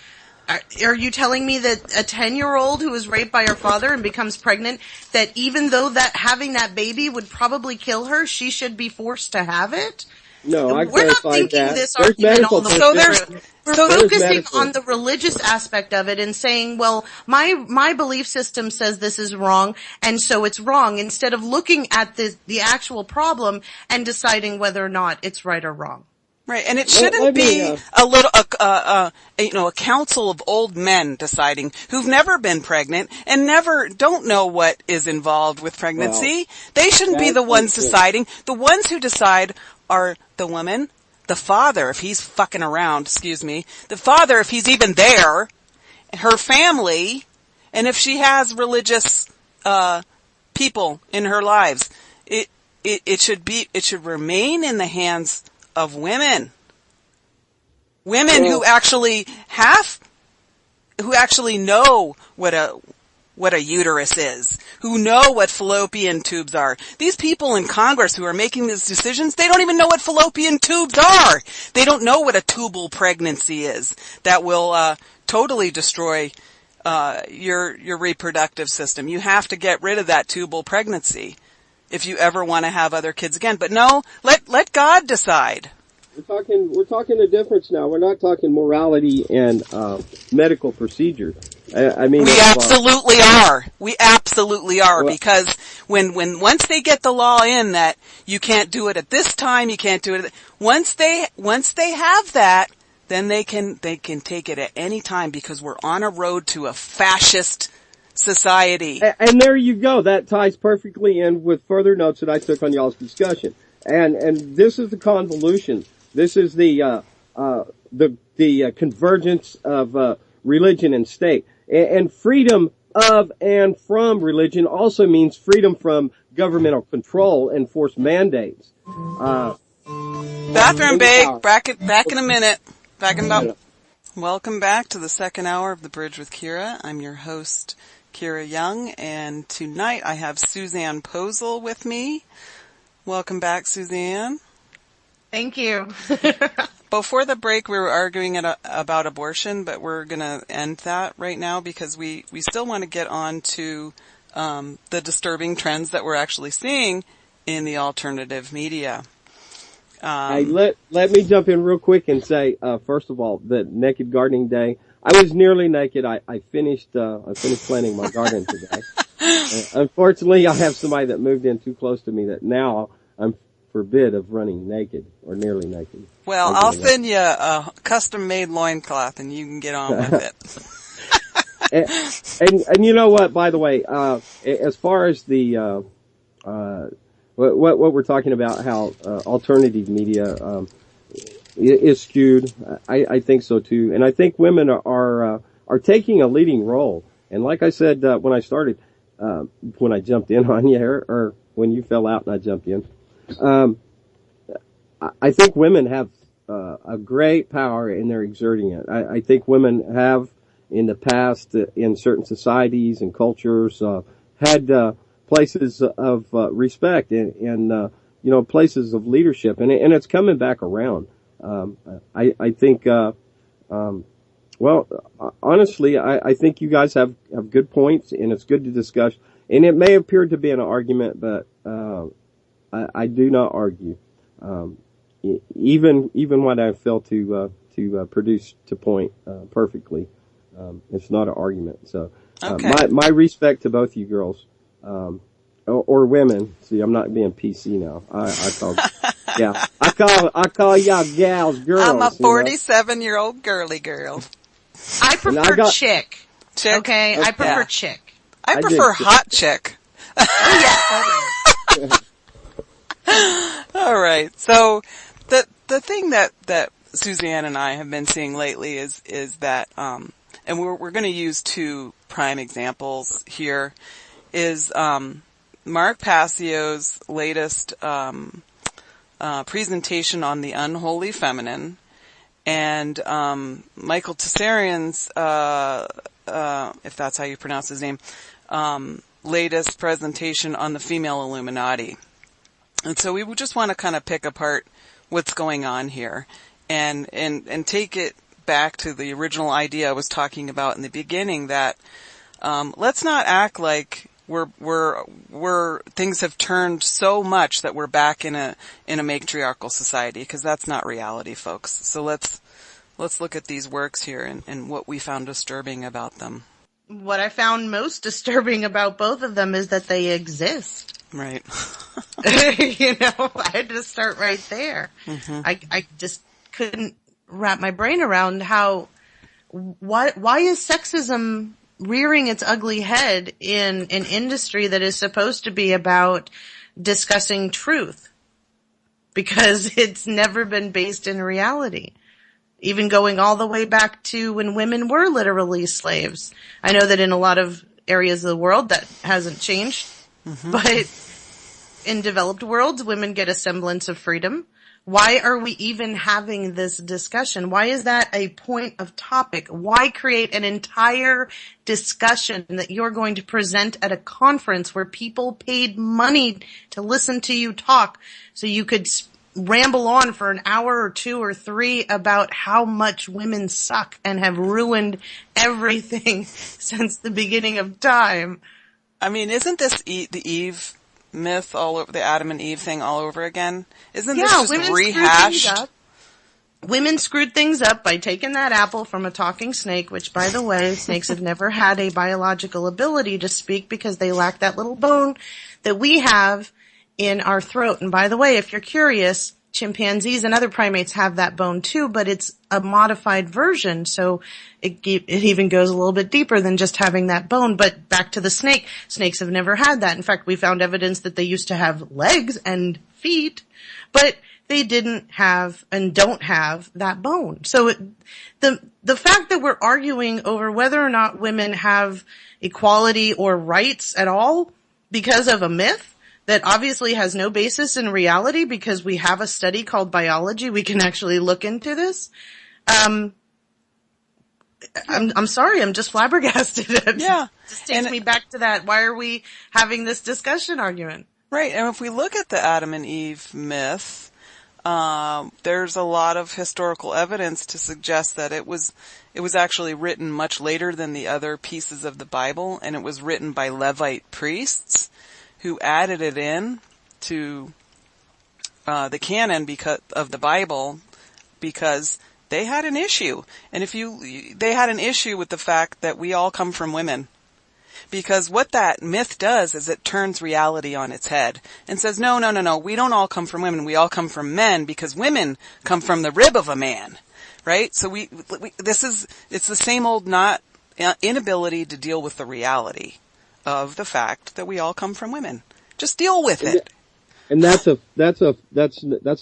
Are you telling me that a 10-year-old who is raped by her father and becomes pregnant, that even though that having that baby would probably kill her, she should be forced to have it? No, we're not thinking that. This argument all the way through. We're focusing medical on the religious aspect of it and saying, well, my belief system says this is wrong, and so it's wrong, instead of looking at the actual problem and deciding whether or not it's right or wrong. Right, and it shouldn't be a council of old men deciding, who've never been pregnant and don't know what is involved with pregnancy. They shouldn't be the ones deciding. The ones who decide are the woman, the father, if he's fucking around, the father, if he's even there, her family, and if she has religious people in her lives. It should remain in the hands of women who actually know what what a uterus is, who know what fallopian tubes are. These people in Congress who are making these decisions, they don't even know what fallopian tubes are. They don't know what a tubal pregnancy is that will totally destroy your reproductive system. You have to get rid of that tubal pregnancy if you ever want to have other kids again. But no, let God decide. We're talking a difference now. We're not talking morality and medical procedure. I mean, we absolutely are. We absolutely are, well, because when once they get the law in that you can't do it at this time, you can't do it once they have that, then they can take it at any time, because we're on a road to a fascist society. And there you go. That ties perfectly in with further notes that I took on y'all's discussion. And this is the convolution. This is the convergence of religion and state. And freedom of and from religion also means freedom from governmental control and forced mandates. Bathroom break. Back in a minute. Back in about. Welcome back to the second hour of The Bridge with Kira. I'm your host, Kira Young, and tonight I have Susanne Posel with me. Welcome back, Susanne. Thank you. Before the break, we were arguing about abortion, but we're going to end that right now because we still want to get on to the disturbing trends that we're actually seeing in the alternative media. Hey, let me jump in real quick and say, first of all, the Naked Gardening Day. I was nearly naked. I finished planting my garden today. Unfortunately, I have somebody that moved in too close to me that now I'm forbid of running naked or nearly naked. Well, I'll send you a custom-made loincloth and you can get on with it. and you know what, by the way, as far as the, what we're talking about, how, alternative media, is skewed, I think so too. And I think women are taking a leading role. And like I said, when I started, when I jumped in on you, or when you fell out and I jumped in, I think women have a great power and they're exerting it. I think women have in the past in certain societies and cultures had places of respect and places of leadership, and it's coming back around. I think honestly, I think you guys have good points, and it's good to discuss. And it may appear to be an argument, but I do not argue. Even when I fail to produce to point perfectly, it's not an argument. So okay. My respect to both you girls, or women. See, I'm not being PC now. I call y'all gals girls. I'm a 47-year-old girly girl. I prefer chick. Chick? Okay, I prefer chick. I prefer hot chick. Oh, yes. All right. So the thing that Susanne and I have been seeing lately is that and we're going to use two prime examples here, is Mark Passio's latest presentation on the unholy feminine, and Michael Tessarian's if that's how you pronounce his name, latest presentation on the female Illuminati. And so we would just want to kind of pick apart what's going on here and take it back to the original idea I was talking about in the beginning, that let's not act like we're things have turned so much that we're back in a matriarchal society, because that's not reality, folks. So let's look at these works here and what we found disturbing about them. What I found most disturbing about both of them is that they exist. Right. I had to start right there. Mm-hmm. I just couldn't wrap my brain around why is sexism rearing its ugly head in an industry that is supposed to be about discussing truth, because it's never been based in reality. Even going all the way back to when women were literally slaves. I know that in a lot of areas of the world that hasn't changed, mm-hmm. but in developed worlds, women get a semblance of freedom. Why are we even having this discussion? Why is that a point of topic? Why create an entire discussion that you're going to present at a conference where people paid money to listen to you talk so you could ramble on for an hour or two or three about how much women suck and have ruined everything since the beginning of time? I mean, isn't this the Eve myth all over, the Adam and Eve thing all over again? Isn't this just rehashed? Women screwed things up by taking that apple from a talking snake, which, by the way, snakes have never had a biological ability to speak because they lack that little bone that we have in our throat. And by the way, if you're curious, chimpanzees and other primates have that bone too, but it's a modified version, so it even goes a little bit deeper than just having that bone. But back to the snake, snakes have never had that. In fact, we found evidence that they used to have legs and feet, but they didn't have and don't have that bone. So the fact that we're arguing over whether or not women have equality or rights at all because of a myth that obviously has no basis in reality, because we have a study called biology, we can actually look into this. I'm sorry, I'm just flabbergasted. Yeah. It just takes me back to that. Why are we having this discussion argument? Right. And if we look at the Adam and Eve myth, there's a lot of historical evidence to suggest that it was actually written much later than the other pieces of the Bible, and it was written by Levite priests who added it in to the canon because of the Bible, because they had an issue. And they had an issue with the fact that we all come from women. Because what that myth does is it turns reality on its head and says, no, we don't all come from women, we all come from men, because women come from the rib of a man. Right? So it's the same old inability to deal with the reality of the fact that we all come from women. Just deal with it. And that's a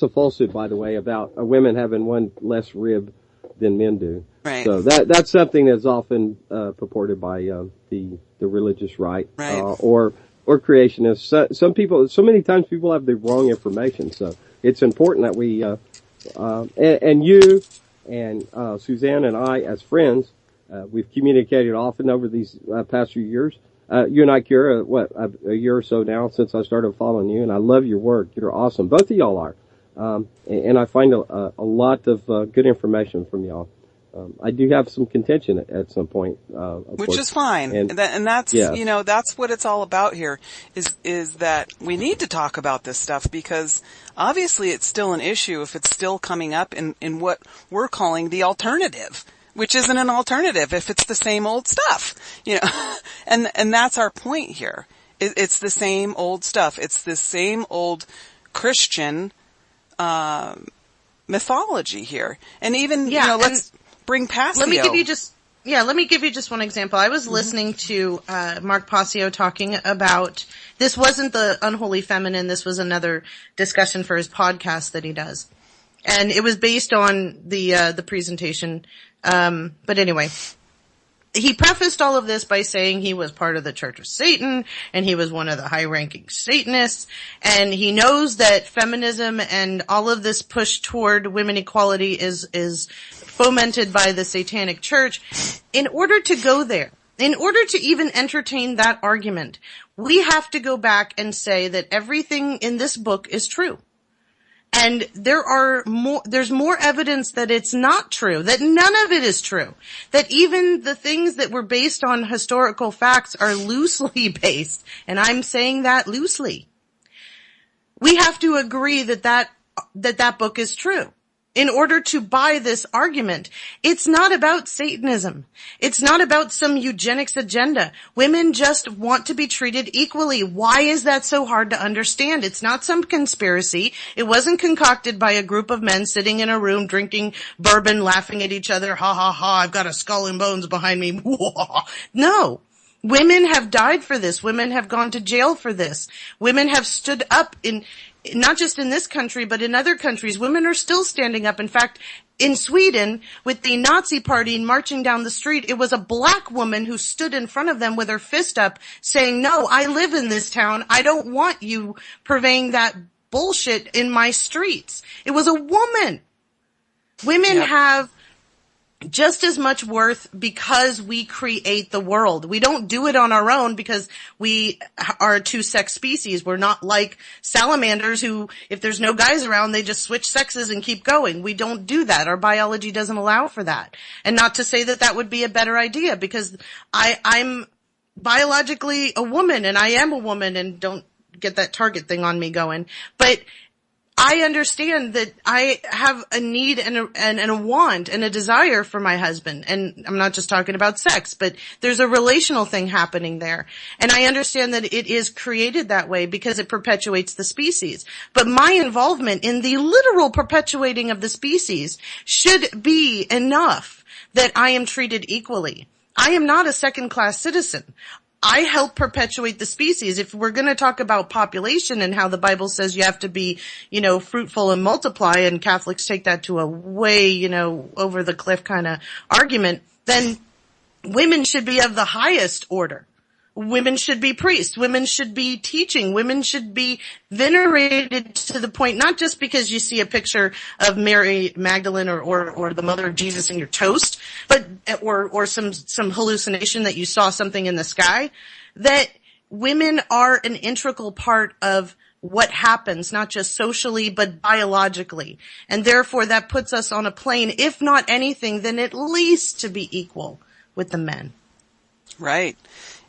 falsehood, by the way, about women having one less rib than men do. Right. So that's something that's often purported by the religious right, or creationists. So many times people have the wrong information. So it's important that we and you and Susanne and I, as friends, we've communicated often over these past few years. You and I, Kira, a year or so now since I started following you, and I love your work. You're awesome. Both of y'all are. And I find a lot of good information from y'all. I do have some contention at some point, which is fine. And that's, that's what it's all about here, is that we need to talk about this stuff, because obviously it's still an issue if it's still coming up in what we're calling the alternative, which isn't an alternative if it's the same old stuff, and that's our point here. It's the same old stuff. It's the same old Christian, mythology here. And even, let's bring Passio. Let me give you just one example. I was listening to, Mark Passio talking about, this wasn't the Unholy Feminine, this was another discussion for his podcast that he does. And it was based on the presentation. But anyway, he prefaced all of this by saying he was part of the Church of Satan, and he was one of the high-ranking Satanists, and he knows that feminism and all of this push toward women equality is fomented by the Satanic Church. In order to go there, in order to even entertain that argument, we have to go back and say that everything in this book is true. And there's more evidence that it's not true, that none of it is true, that even the things that were based on historical facts are loosely based, and I'm saying that loosely. We have to agree that book is true. In order to buy this argument, it's not about Satanism. It's not about some eugenics agenda. Women just want to be treated equally. Why is that so hard to understand? It's not some conspiracy. It wasn't concocted by a group of men sitting in a room drinking bourbon, laughing at each other. Ha ha ha, I've got a skull and bones behind me. No. Women have died for this. Women have gone to jail for this. Women have stood up not just in this country, but in other countries. Women are still standing up. In fact, in Sweden, with the Nazi party marching down the street, it was a black woman who stood in front of them with her fist up saying, no, I live in this town. I don't want you purveying that bullshit in my streets. It was a woman. Women have just as much worth because we create the world. We don't do it on our own because we are a two-sex species. We're not like salamanders who, if there's no guys around, they just switch sexes and keep going. We don't do that. Our biology doesn't allow for that. And not to say that that would be a better idea, because I'm biologically a woman, and I am a woman, and don't get that Target thing on me going. But I understand that I have a need and a want and a desire for my husband. And I'm not just talking about sex, but there's a relational thing happening there. And I understand that it is created that way because it perpetuates the species. But my involvement in the literal perpetuating of the species should be enough that I am treated equally. I am not a second-class citizen. I help perpetuate the species. If we're going to talk about population and how the Bible says you have to be, fruitful and multiply, and Catholics take that to a way, over the cliff kind of argument, then women should be of the highest order. Women should be priests. Women should be teaching. Women should be venerated to the point, not just because you see a picture of Mary Magdalene or the mother of Jesus in your toast, but, or some hallucination that you saw something in the sky, that women are an integral part of what happens, not just socially, but biologically. And therefore that puts us on a plane, if not anything, then at least to be equal with the men. Right.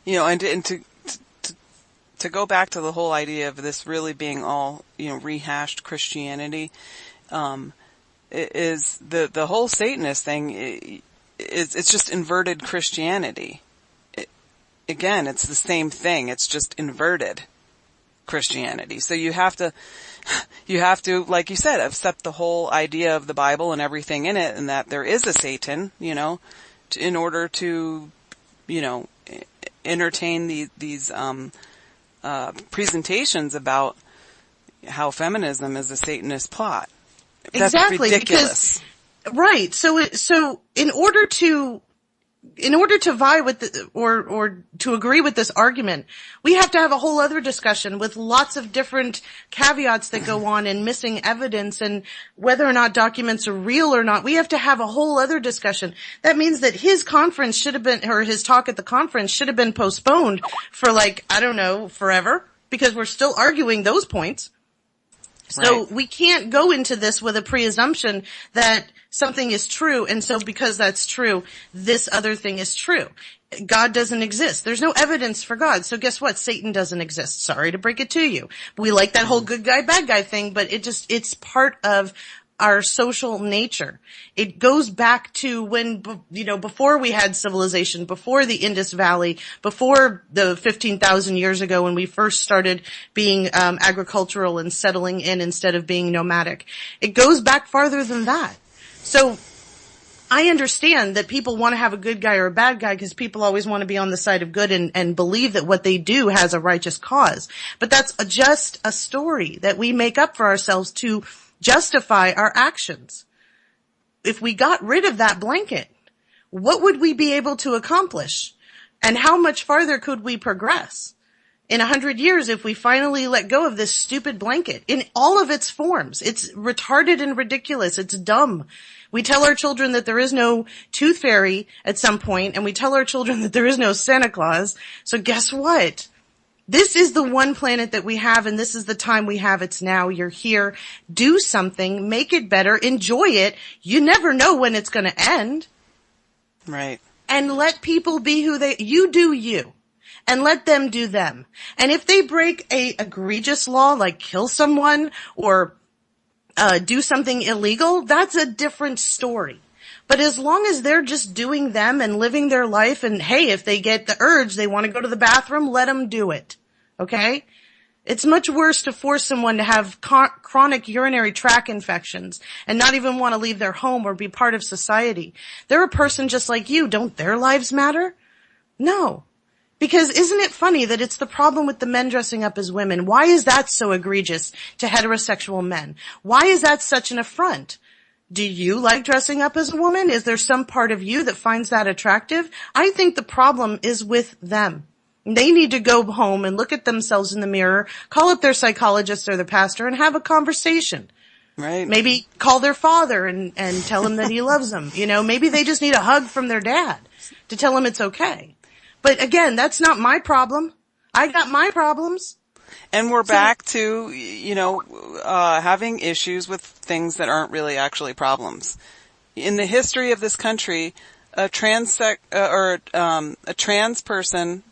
And to go back to the whole idea of this really being all, rehashed Christianity, is the whole Satanist thing it's just inverted Christianity. Again, it's the same thing. It's just inverted Christianity. So you have to, like you said, accept the whole idea of the Bible and everything in it, and that there is a Satan, in order to, entertain these presentations about how feminism is a Satanist plot. That's exactly ridiculous. Because, right. So in order to vie with or to agree with this argument, we have to have a whole other discussion with lots of different caveats that go on, and missing evidence, and whether or not documents are real or not. We have to have a whole other discussion. That means that his conference should have been, or his talk at the conference should have been postponed for forever, because we're still arguing those points. So we can't go into this with a preassumption that something is true, and so because that's true, this other thing is true. God doesn't exist. There's no evidence for God. So guess what? Satan doesn't exist. Sorry to break it to you. We like that whole good guy, bad guy thing, but it's part of our social nature. It goes back to when, before we had civilization, before the Indus Valley, before the 15,000 years ago when we first started being agricultural and settling in instead of being nomadic. It goes back farther than that. So I understand that people want to have a good guy or a bad guy because people always want to be on the side of good and believe that what they do has a righteous cause. But that's just a story that we make up for ourselves to justify our actions. If we got rid of that blanket, what would we be able to accomplish? And how much farther could we progress? In 100 years, if we finally let go of this stupid blanket in all of its forms, it's retarded and ridiculous. It's dumb. We tell our children that there is no tooth fairy at some point, and we tell our children that there is no Santa Claus. So guess what? This is the one planet that we have, and this is the time we have. It's now. You're here. Do something. Make it better. Enjoy it. You never know when it's going to end. Right. And let people be you do you. And let them do them. And if they break a egregious law, like kill someone or do something illegal, that's a different story. But as long as they're just doing them and living their life, and hey, if they get the urge, they want to go to the bathroom, let them do it. Okay? It's much worse to force someone to have chronic urinary tract infections and not even want to leave their home or be part of society. They're a person just like you. Don't their lives matter? No. Because isn't it funny that it's the problem with the men dressing up as women? Why is that so egregious to heterosexual men? Why is that such an affront? Do you like dressing up as a woman? Is there some part of you that finds that attractive? I think the problem is with them. They need to go home and look at themselves in the mirror, call up their psychologist or their pastor and have a conversation. Right. Maybe call their father and tell him that he loves them. You know, maybe they just need a hug from their dad to tell him it's okay. But again, that's not my problem. I got my problems. And we're back to, having issues with things that aren't really actually problems. In the history of this country, a trans person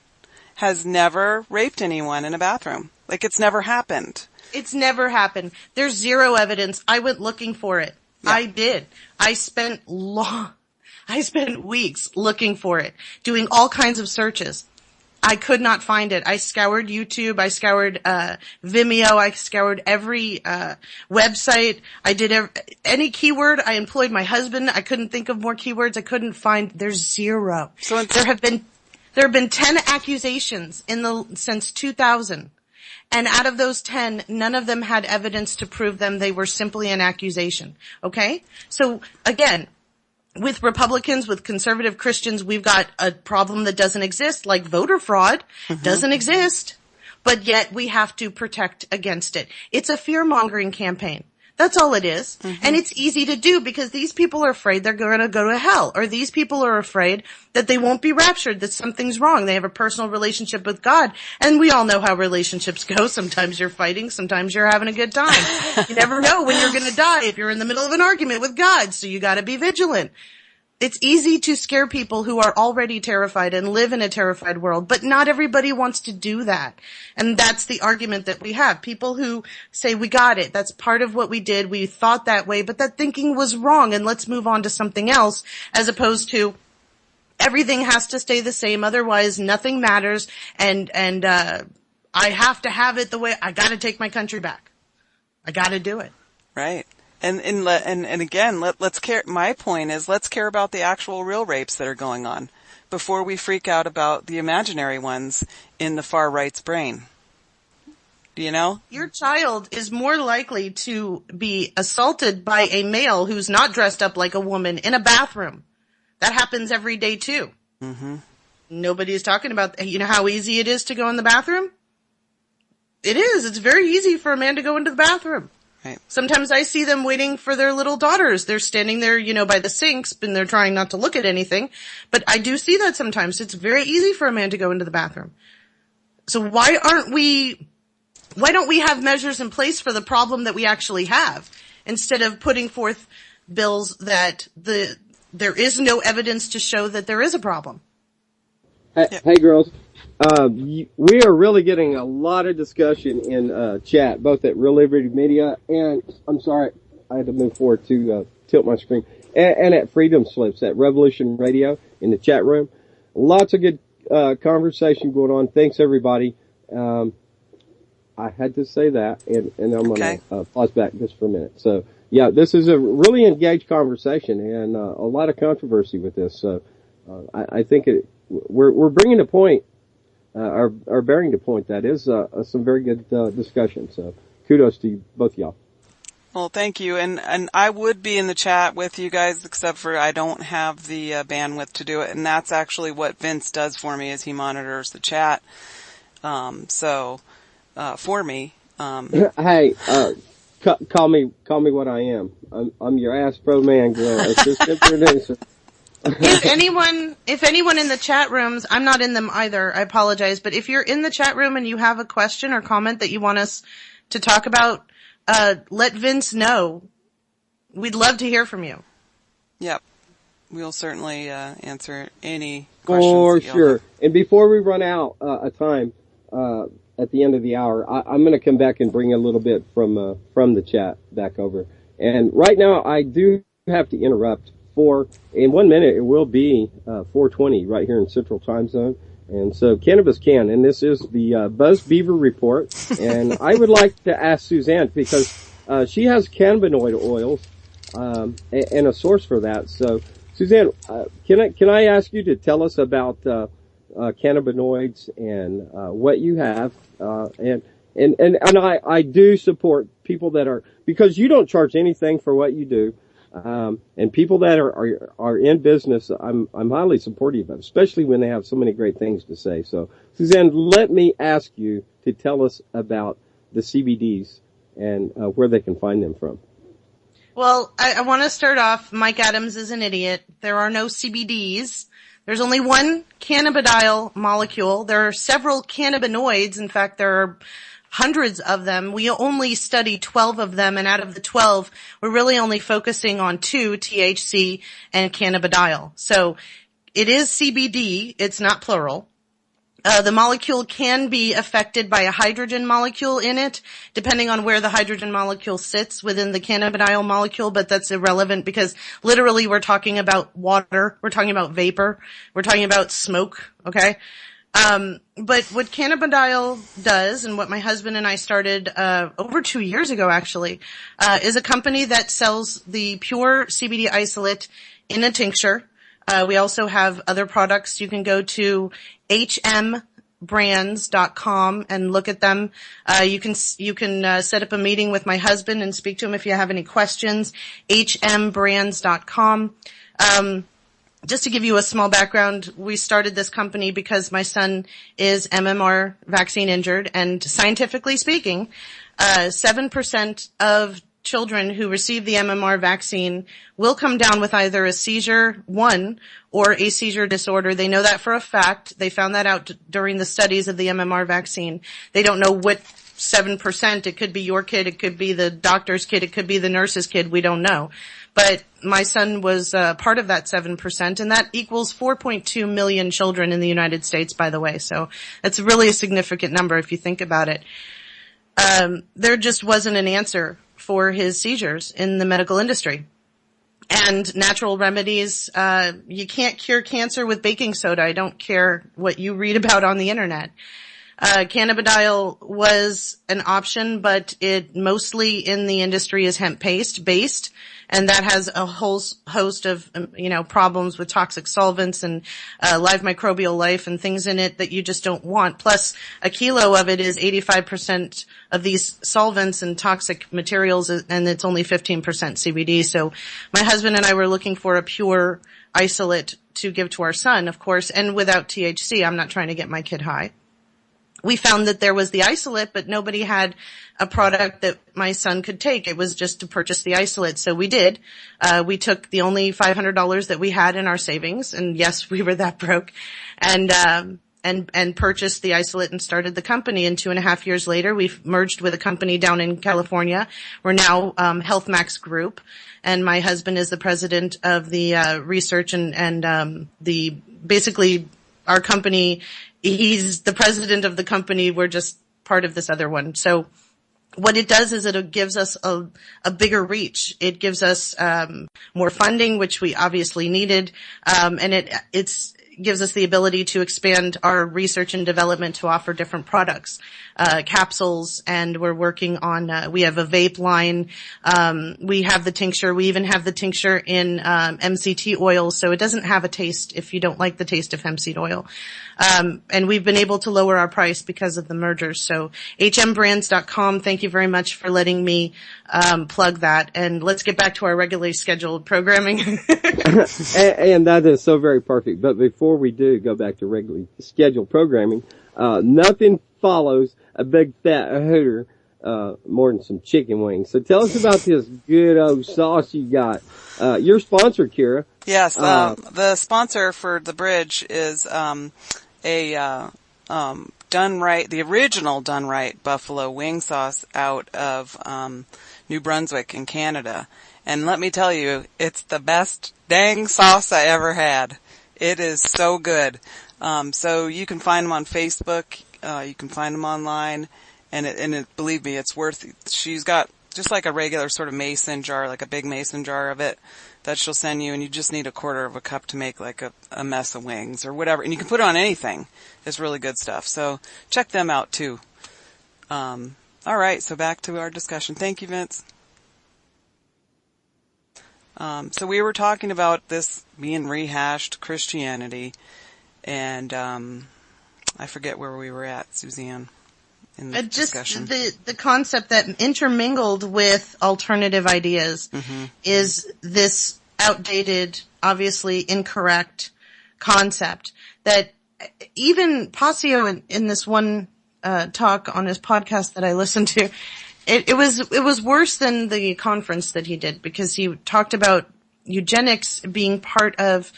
has never raped anyone in a bathroom. Like, it's never happened. It's never happened. There's zero evidence. I went looking for it. Yeah. I did. I spent weeks looking for it, doing all kinds of searches. I could not find it. I scoured YouTube. I scoured Vimeo. I scoured every website. I did any keyword. I employed my husband. I couldn't think of more keywords. I couldn't find. There's zero. So there have been 10 accusations since 2000. And out of those 10, none of them had evidence to prove them. They were simply an accusation. Okay? So again, with Republicans, with conservative Christians, we've got a problem that doesn't exist, like voter fraud doesn't exist, but yet we have to protect against it. It's a fear-mongering campaign. That's all it is. And it's easy to do because these people are afraid they're going to go to hell, or these people are afraid that they won't be raptured, that something's wrong. They have a personal relationship with God. And we all know how relationships go. Sometimes you're fighting, sometimes you're having a good time. You never know when you're going to die if you're in the middle of an argument with God, so you got to be vigilant. It's easy to scare people who are already terrified and live in a terrified world, but not everybody wants to do that. And that's the argument that we have. People who say, we got it. That's part of what we did. We thought that way, but that thinking was wrong, and let's move on to something else, as opposed to everything has to stay the same, otherwise nothing matters, and I have to have it the way, I gotta take my country back. I gotta do it. Right. And again, let's care. My point is, let's care about the actual real rapes that are going on before we freak out about the imaginary ones in the far right's brain. Do you know? Your child is more likely to be assaulted by a male who's not dressed up like a woman in a bathroom. That happens every day too. Nobody's talking about, how easy it is to go in the bathroom? It is. It's very easy for a man to go into the bathroom. Right. Sometimes I see them waiting for their little daughters. They're standing there, by the sinks, and they're trying not to look at anything. But I do see that sometimes. It's very easy for a man to go into the bathroom. So why don't we have measures in place for the problem that we actually have, instead of putting forth bills that there is no evidence to show that there is a problem? Hey girls. We are really getting a lot of discussion in chat, both at Real Liberty Media and, I'm sorry, I had to move forward to tilt my screen, and at Freedom Slips, at Revolution Radio in the chat room. Lots of good conversation going on. Thanks, everybody. I had to say that, and I'm going to pause back just for a minute. So, yeah, this is a really engaged conversation and a lot of controversy with this. So I think we're bringing a point. Are bearing the point that is some very good discussion. So kudos to you, both of y'all. Well, thank you. And I would be in the chat with you guys, except for I don't have the bandwidth to do it. And that's actually what Vince does for me, is he monitors the chat. For me. Hey, call me what I am. I'm your ass pro man, girl, assistant producer. If anyone in the chat rooms, I'm not in them either, I apologize, but if you're in the chat room and you have a question or comment that you want us to talk about, let Vince know. We'd love to hear from you. Yep. We'll certainly answer any questions. For sure. And before we run out of time at the end of the hour, I'm going to come back and bring a little bit from the chat back over. And right now, I do have to interrupt. In 1 minute, it will be 4:20 right here in Central Time Zone. And so Cannabis Can, and this is the Buzz Beaver Report. And I would like to ask Susanne, because she has cannabinoid oils and a source for that. So Susanne, can I ask you to tell us about cannabinoids and what you have? And I do support people that are, because you don't charge anything for what you do. And people that are in business, I'm highly supportive of, especially when they have so many great things to say. So, Susanne, let me ask you to tell us about the CBDs and where they can find them from. Well, I want to start off, Mike Adams is an idiot. There are no CBDs. There's only one cannabidiol molecule. There are several cannabinoids. In fact, there are hundreds of them. We only study 12 of them, and out of the 12, we're really only focusing on 2, THC and cannabidiol. So it is CBD. It's not plural. The molecule can be affected by a hydrogen molecule in it, depending on where the hydrogen molecule sits within the cannabidiol molecule, but that's irrelevant because literally we're talking about water, we're talking about vapor, we're talking about smoke, okay? But what cannabidiol does, and what my husband and I started over 2 years ago actually, is a company that sells the pure CBD isolate in a tincture. We also have other products. You can go to hmmbrands.com and look at them. You can set up a meeting with my husband and speak to him if you have any questions. hmmbrands.com. Just to give you a small background, we started this company because my son is MMR vaccine injured, and scientifically speaking, 7% of children who receive the MMR vaccine will come down with either a seizure, or a seizure disorder. They know that for a fact. They found that out during the studies of the MMR vaccine. They don't know what 7%. It could be your kid. It could be the doctor's kid. It could be the nurse's kid. We don't know. But my son was part of that 7%, and that equals 4.2 million children in the United States, by the way. So that's really a significant number if you think about it. There just wasn't an answer for his seizures in the medical industry. And natural remedies, you can't cure cancer with baking soda. I don't care what you read about on the internet. Cannabidiol was an option, but it mostly in the industry is hemp paste based, and that has a whole host of, problems with toxic solvents and live microbial life and things in it that you just don't want. Plus, a kilo of it is 85% of these solvents and toxic materials, and it's only 15% CBD. So my husband and I were looking for a pure isolate to give to our son, of course, and without THC. I'm not trying to get my kid high. We found that there was the isolate, but nobody had a product that my son could take. It was just to purchase the isolate. So we did. We took the only $500 that we had in our savings, and yes, we were that broke, and purchased the isolate and started the company. And 2.5 years later, we've merged with a company down in California. We're now Health Max Group, and my husband is the president of the research and basically our company. He's the president of the company. We're just part of this other one. So what it does is it gives us a bigger reach. It gives us more funding, which we obviously needed, and it gives us the ability to expand our research and development to offer different products, capsules, and we're working on, we have a vape line, we have the tincture, we even have the tincture in MCT oil, so it doesn't have a taste if you don't like the taste of hemp seed oil. And we've been able to lower our price because of the mergers. So hmmbrands.com, thank you very much for letting me plug that. And let's get back to our regularly scheduled programming. and that is so very perfect. But before we do go back to regularly scheduled programming, nothing follows a big fat hooter more than some chicken wings. So tell us about this good old sauce you got. Your sponsor, Kira. Yes, the sponsor for the bridge is done right, the original done right buffalo wing sauce out of New Brunswick in Canada. And let me tell you, it's the best dang sauce I ever had. It is so good. So you can find them on Facebook, you can find them online, and believe me, it's worth it. She's got just like a regular sort of mason jar, like a big mason jar of it that she'll send you, and you just need 1/4 cup to make like a mess of wings or whatever. And you can put it on anything. It's really good stuff. So check them out too. All right, so back to our discussion. Thank you, Vince. So we were talking about this being rehashed Christianity, and I forget where we were at, Suzanne. in the discussion. The concept that intermingled with alternative ideas is this outdated, obviously incorrect concept that even Posel in this one talk on his podcast that I listened to, it was worse than the conference that he did, because he talked about eugenics being part of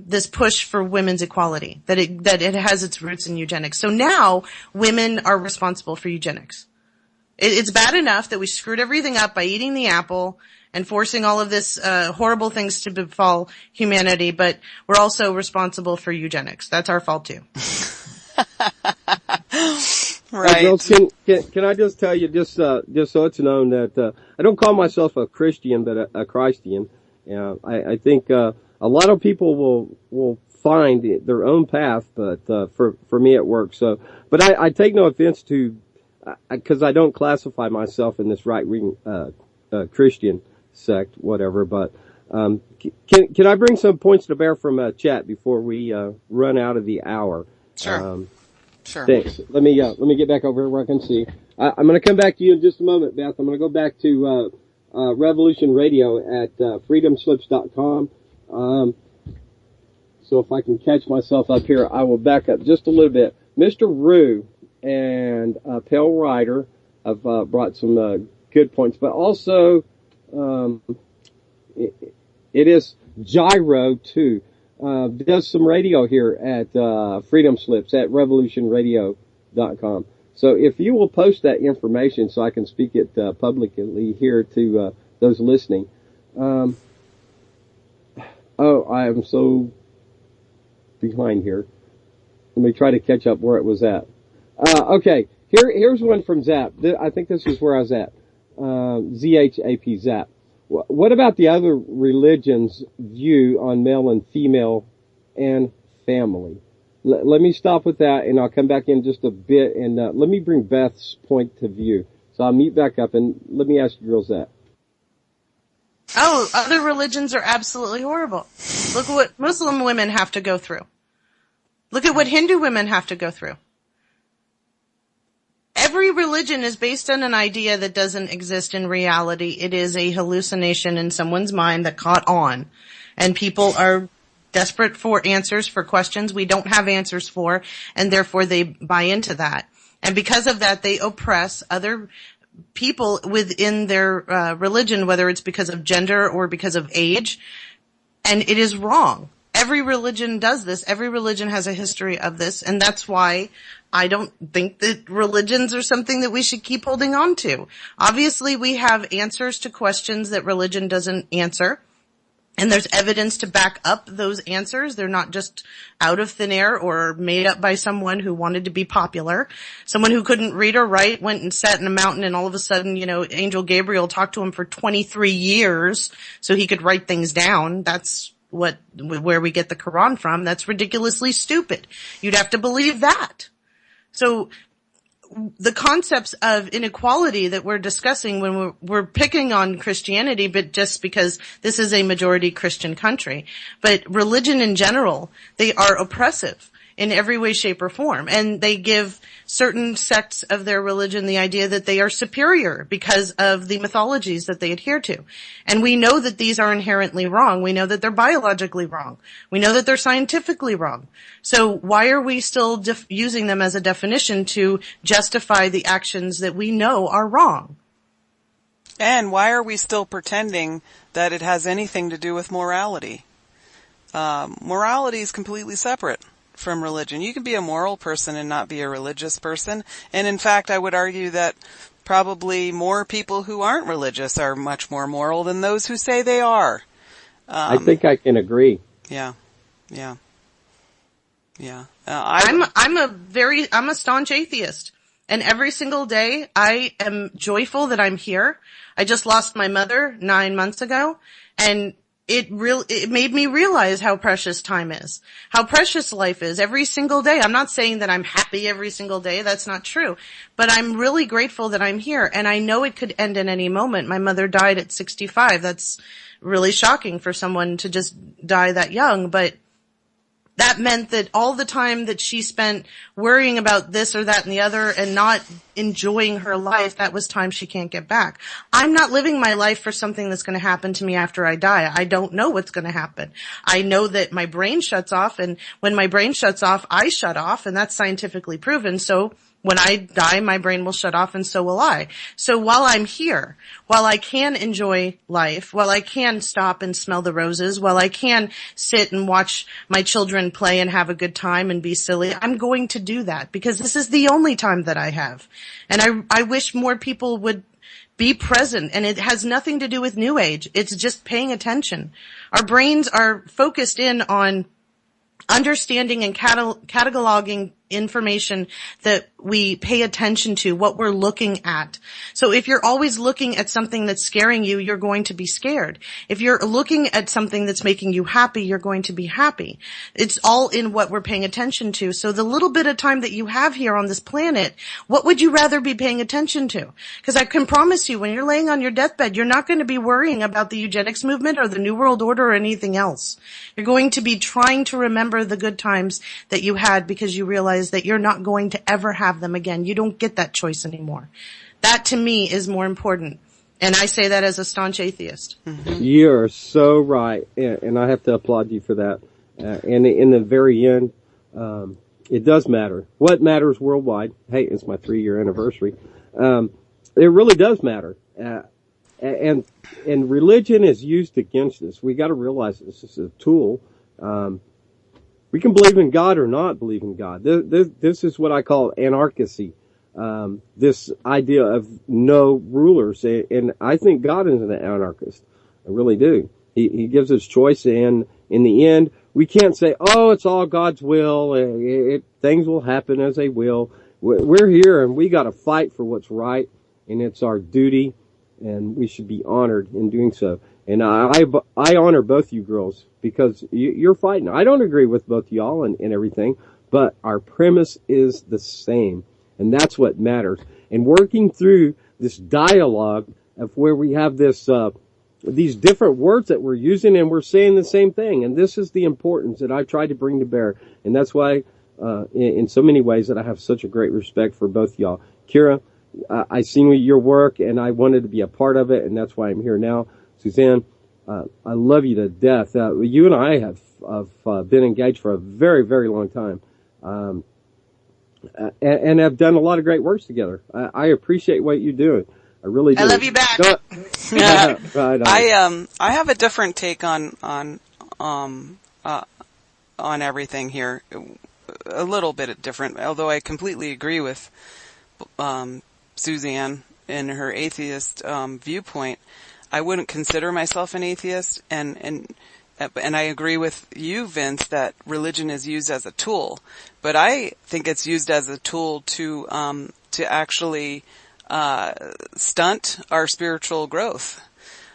this push for women's equality, that it has its roots in eugenics. So now women are responsible for eugenics. It's bad enough that we screwed everything up by eating the apple and forcing all of this horrible things to befall humanity, but we're also responsible for eugenics. That's our fault too. Right. Girls, can I just tell you, just so it's known that I don't call myself a Christian, but a Christian. I think a lot of people will find their own path, but for me it works. So, but I take no offense to, because I don't classify myself in this right-wing Christian sect, whatever. But can I bring some points to bear from chat before we run out of the hour? Sure. Sure. Thanks. Let me get back over here where I can see. I'm going to come back to you in just a moment, Beth. I'm going to go back to Revolution Radio at freedomslips.com. So if I can catch myself up here, I will back up just a little bit. Mr. Rue and Pale Rider have brought some good points, but also it is Gyro too. Does some radio here at Freedom Slips at revolutionradio.com. So if you will post that information so I can speak it publicly here to those listening. I am so behind here. Let me try to catch up where it was at. Okay, here's one from Zap. I think this is where I was at. ZHAP Zap. What about the other religions' view on male and female and family? Let me stop with that, and I'll come back in just a bit, and let me bring Beth's point to view. So I'll meet back up, and let me ask you girls that. Oh, other religions are absolutely horrible. Look at what Muslim women have to go through. Look at what Hindu women have to go through. Every religion is based on an idea that doesn't exist in reality. It is a hallucination in someone's mind that caught on. And people are desperate for answers for questions we don't have answers for, and therefore they buy into that. And because of that, they oppress other people within their religion, whether it's because of gender or because of age. And it is wrong. Every religion does this. Every religion has a history of this, and that's why I don't think that religions are something that we should keep holding on to. Obviously, we have answers to questions that religion doesn't answer, and there's evidence to back up those answers. They're not just out of thin air or made up by someone who wanted to be popular. Someone who couldn't read or write went and sat in a mountain, and all of a sudden, Angel Gabriel talked to him for 23 years so he could write things down. That's where we get the Quran from. That's ridiculously stupid. You'd have to believe that. So the concepts of inequality that we're discussing when we're picking on Christianity, but just because this is a majority Christian country, but religion in general, they are oppressive in every way, shape, or form. And they give certain sects of their religion the idea that they are superior because of the mythologies that they adhere to. And we know that these are inherently wrong. We know that they're biologically wrong. We know that they're scientifically wrong. So why are we still using them as a definition to justify the actions that we know are wrong? And why are we still pretending that it has anything to do with morality? Morality is completely separate from religion. You can be a moral person and not be a religious person. And in fact, I would argue that probably more people who aren't religious are much more moral than those who say they are. I think I can agree. Yeah. I'm a staunch atheist. And every single day I am joyful that I'm here. I just lost my mother 9 months ago, and it made me realize how precious time is, how precious life is every single day. I'm not saying that I'm happy every single day. That's not true. But I'm really grateful that I'm here, and I know it could end at any moment. My mother died at 65. That's really shocking for someone to just die that young, but that meant that all the time that she spent worrying about this or that and the other and not enjoying her life, that was time she can't get back. I'm not living my life for something that's going to happen to me after I die. I don't know what's going to happen. I know that my brain shuts off, and when my brain shuts off, I shut off, and that's scientifically proven. So when I die, my brain will shut off, and so will I. So while I'm here, while I can enjoy life, while I can stop and smell the roses, while I can sit and watch my children play and have a good time and be silly, I'm going to do that because this is the only time that I have. And I wish more people would be present, and it has nothing to do with New Age. It's just paying attention. Our brains are focused in on understanding and cataloging information that we pay attention to, what we're looking at. So if you're always looking at something that's scaring you, you're going to be scared. If you're looking at something that's making you happy, you're going to be happy. It's all in what we're paying attention to. So the little bit of time that you have here on this planet, what would you rather be paying attention to? Because I can promise you, when you're laying on your deathbed, you're not going to be worrying about the eugenics movement or the New World Order or anything else. You're going to be trying to remember the good times that you had because you realize that you're not going to ever have them again. You don't get that choice anymore. That to me is more important. And I say that as a staunch atheist. Mm-hmm. You're so right. And I have to applaud you for that. And in the very end, it does matter. What matters worldwide? Hey, it's my 3-year anniversary. It really does matter. And religion is used against us. We got to realize this is a tool. We can believe in God or not believe in God. This is what I call anarchy. This idea of no rulers. And I think God is an anarchist. I really do. He gives us choice, and in the end, we can't say, oh, it's all God's will. Things will happen as they will. We're here, and we got to fight for what's right, and it's our duty, and we should be honored in doing so. And I honor both you girls because you're fighting. I don't agree with both y'all and everything, but our premise is the same. And that's what matters. And working through this dialogue of where we have this, these different words that we're using and we're saying the same thing. And this is the importance that I've tried to bring to bear. And that's why, in so many ways that I have such a great respect for both y'all. Kira, I seen your work and I wanted to be a part of it, and that's why I'm here now. Susanne, I love you to death. You and I have been engaged for a very, very long time, and have done a lot of great work together. I appreciate what you're doing. I really do. I love you back. Right. I have a different take on everything here. A little bit different, although I completely agree with Susanne in her atheist viewpoint. I wouldn't consider myself an atheist, and I agree with you, Vince, that religion is used as a tool, but I think it's used as a tool to actually stunt our spiritual growth.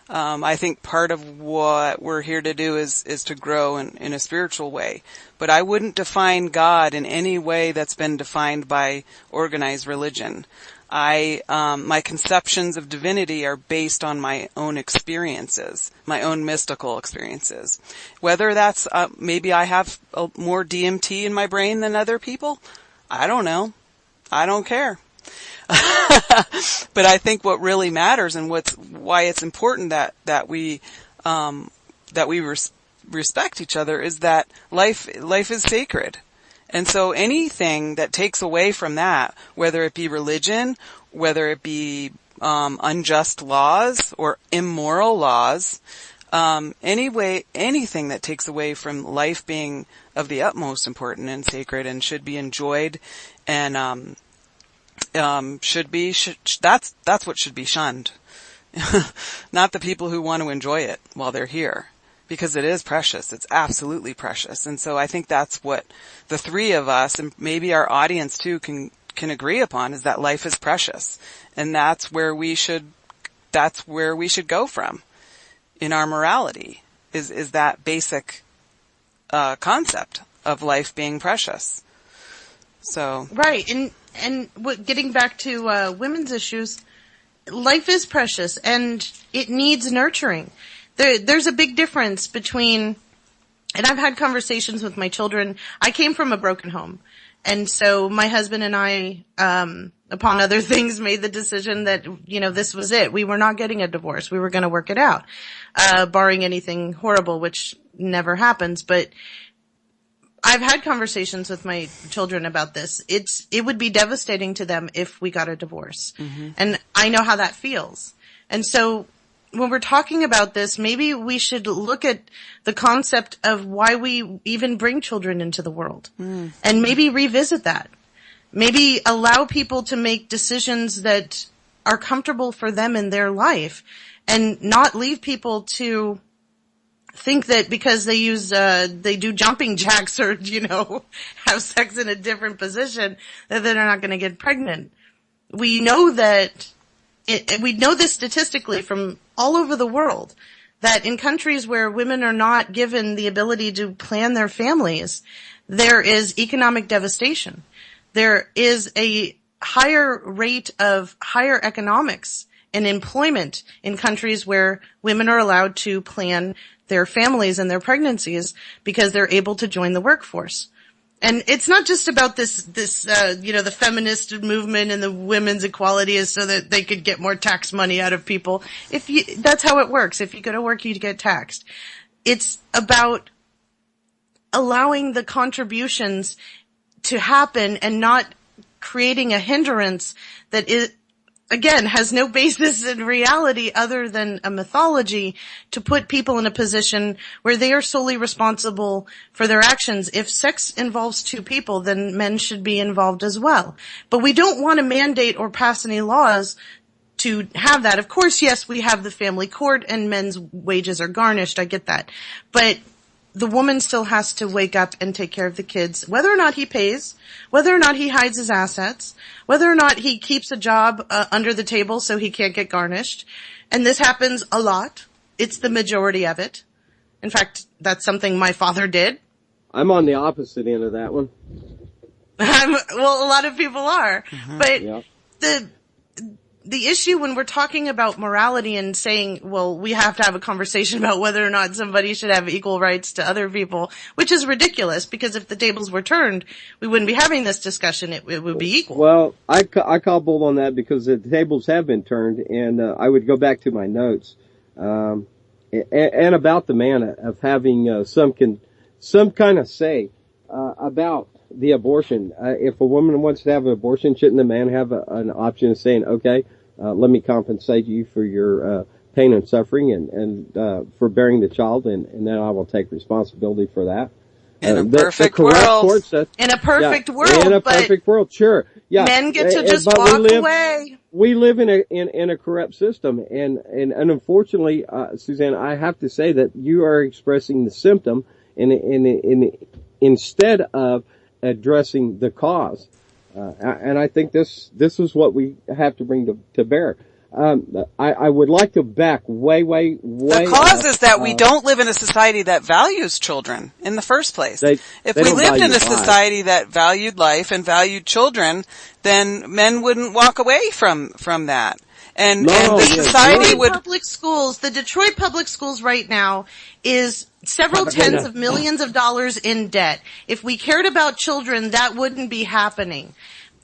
I think part of what we're here to do is to grow in a spiritual way, but I wouldn't define God in any way that's been defined by organized religion. My conceptions of divinity are based on my own experiences, my own mystical experiences. Whether that's, maybe I have more DMT in my brain than other people, I don't know. I don't care. But I think what really matters and why it's important that we respect each other is that life is sacred. And so anything that takes away from that, whether it be religion, whether it be unjust laws or immoral laws, anything that takes away from life being of the utmost important and sacred and should be enjoyed and that's what should be shunned. Not the people who want to enjoy it while they're here. Because it is precious. It's absolutely precious. And so I think that's what the three of us, and maybe our audience too, can agree upon, is that life is precious. And that's where we should go from in our morality, is that basic concept of life being precious. So. Right. And getting back to women's issues, life is precious and it needs nurturing. There's a big difference between And I've had conversations with my children. I came from a broken home. And so my husband and I, upon other things, made the decision that, this was it. We were not getting a divorce. We were going to work it out, barring anything horrible, which never happens. But I've had conversations with my children about this. It would be devastating to them if we got a divorce. Mm-hmm. And I know how that feels. And so when we're talking about this, maybe we should look at the concept of why we even bring children into the world and maybe revisit that. Maybe allow people to make decisions that are comfortable for them in their life and not leave people to think that because they do jumping jacks or, have sex in a different position that they're not going to get pregnant. We know that we know this statistically from all over the world, that in countries where women are not given the ability to plan their families, there is economic devastation. There is a higher rate of higher economics and employment in countries where women are allowed to plan their families and their pregnancies because they're able to join the workforce. And it's not just about this, the feminist movement and the women's equality is so that they could get more tax money out of people. That's how it works. If you go to work, you get taxed. It's about allowing the contributions to happen and not creating a hindrance that again, has no basis in reality other than a mythology to put people in a position where they are solely responsible for their actions. If sex involves two people, then men should be involved as well. But we don't want to mandate or pass any laws to have that. Of course, yes, we have the family court and men's wages are garnished. I get that. But the woman still has to wake up and take care of the kids, whether or not he pays, whether or not he hides his assets, whether or not he keeps a job under the table so he can't get garnished. And this happens a lot. It's the majority of it. In fact, that's something my father did. I'm on the opposite end of that one. Well, a lot of people are. Mm-hmm. But yeah. The issue when we're talking about morality and saying, well, we have to have a conversation about whether or not somebody should have equal rights to other people, which is ridiculous because if the tables were turned, we wouldn't be having this discussion. It would be equal. Well, I call bull on that because the tables have been turned, and I would go back to my notes and about the man of having some kind of say about the abortion. If a woman wants to have an abortion, shouldn't the man have an option of saying, okay, let me compensate you for your pain and suffering and for bearing the child, and then I will take responsibility for that. In a perfect world. In a perfect world. In a perfect world, sure. Yeah. Men get to just walk away. We live in a corrupt system, and unfortunately, Susanne, I have to say that you are expressing the symptom instead of addressing the cause. And I think this is what we have to bring to bear. I would like to back way The cause is that we don't live in a society that values children in the first place. If we lived in a society that valued life and valued children, then men wouldn't walk away from that. And the society would... The Detroit public schools right now is several tens of millions of dollars in debt. If we cared about children, that wouldn't be happening.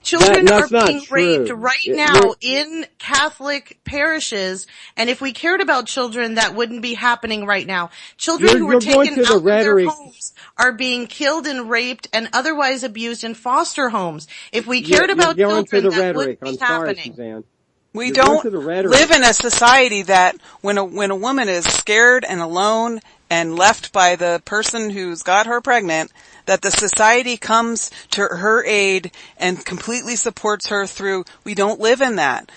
Children are being raped right now in Catholic parishes, and if we cared about children, that wouldn't be happening right now. Children who were taken out of their homes are being killed and raped and otherwise abused in foster homes. If we cared about children, that wouldn't be happening. Suzanne. We don't live in a society that when a woman is scared and alone and left by the person who's got her pregnant, that the society comes to her aid and completely supports her through. We don't live in that.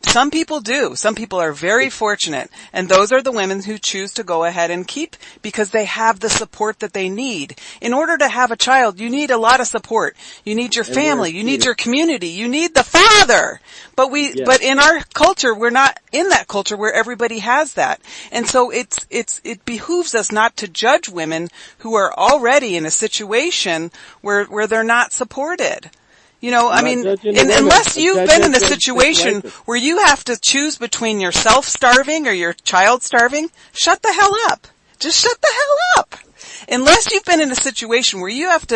Some people do. Some people are very fortunate, and those are the women who choose to go ahead and keep because they have the support that they need. In order to have a child, you need a lot of support. You need your family. You need your community. You need the father. But but in our culture, we're not in that culture where everybody has that. And so it behooves us not to judge women who are already in a situation where they're not supported. I mean, unless you've been in a situation where you have to choose between yourself starving or your child starving, shut the hell up. Just shut the hell up. unless you've been in a situation where you have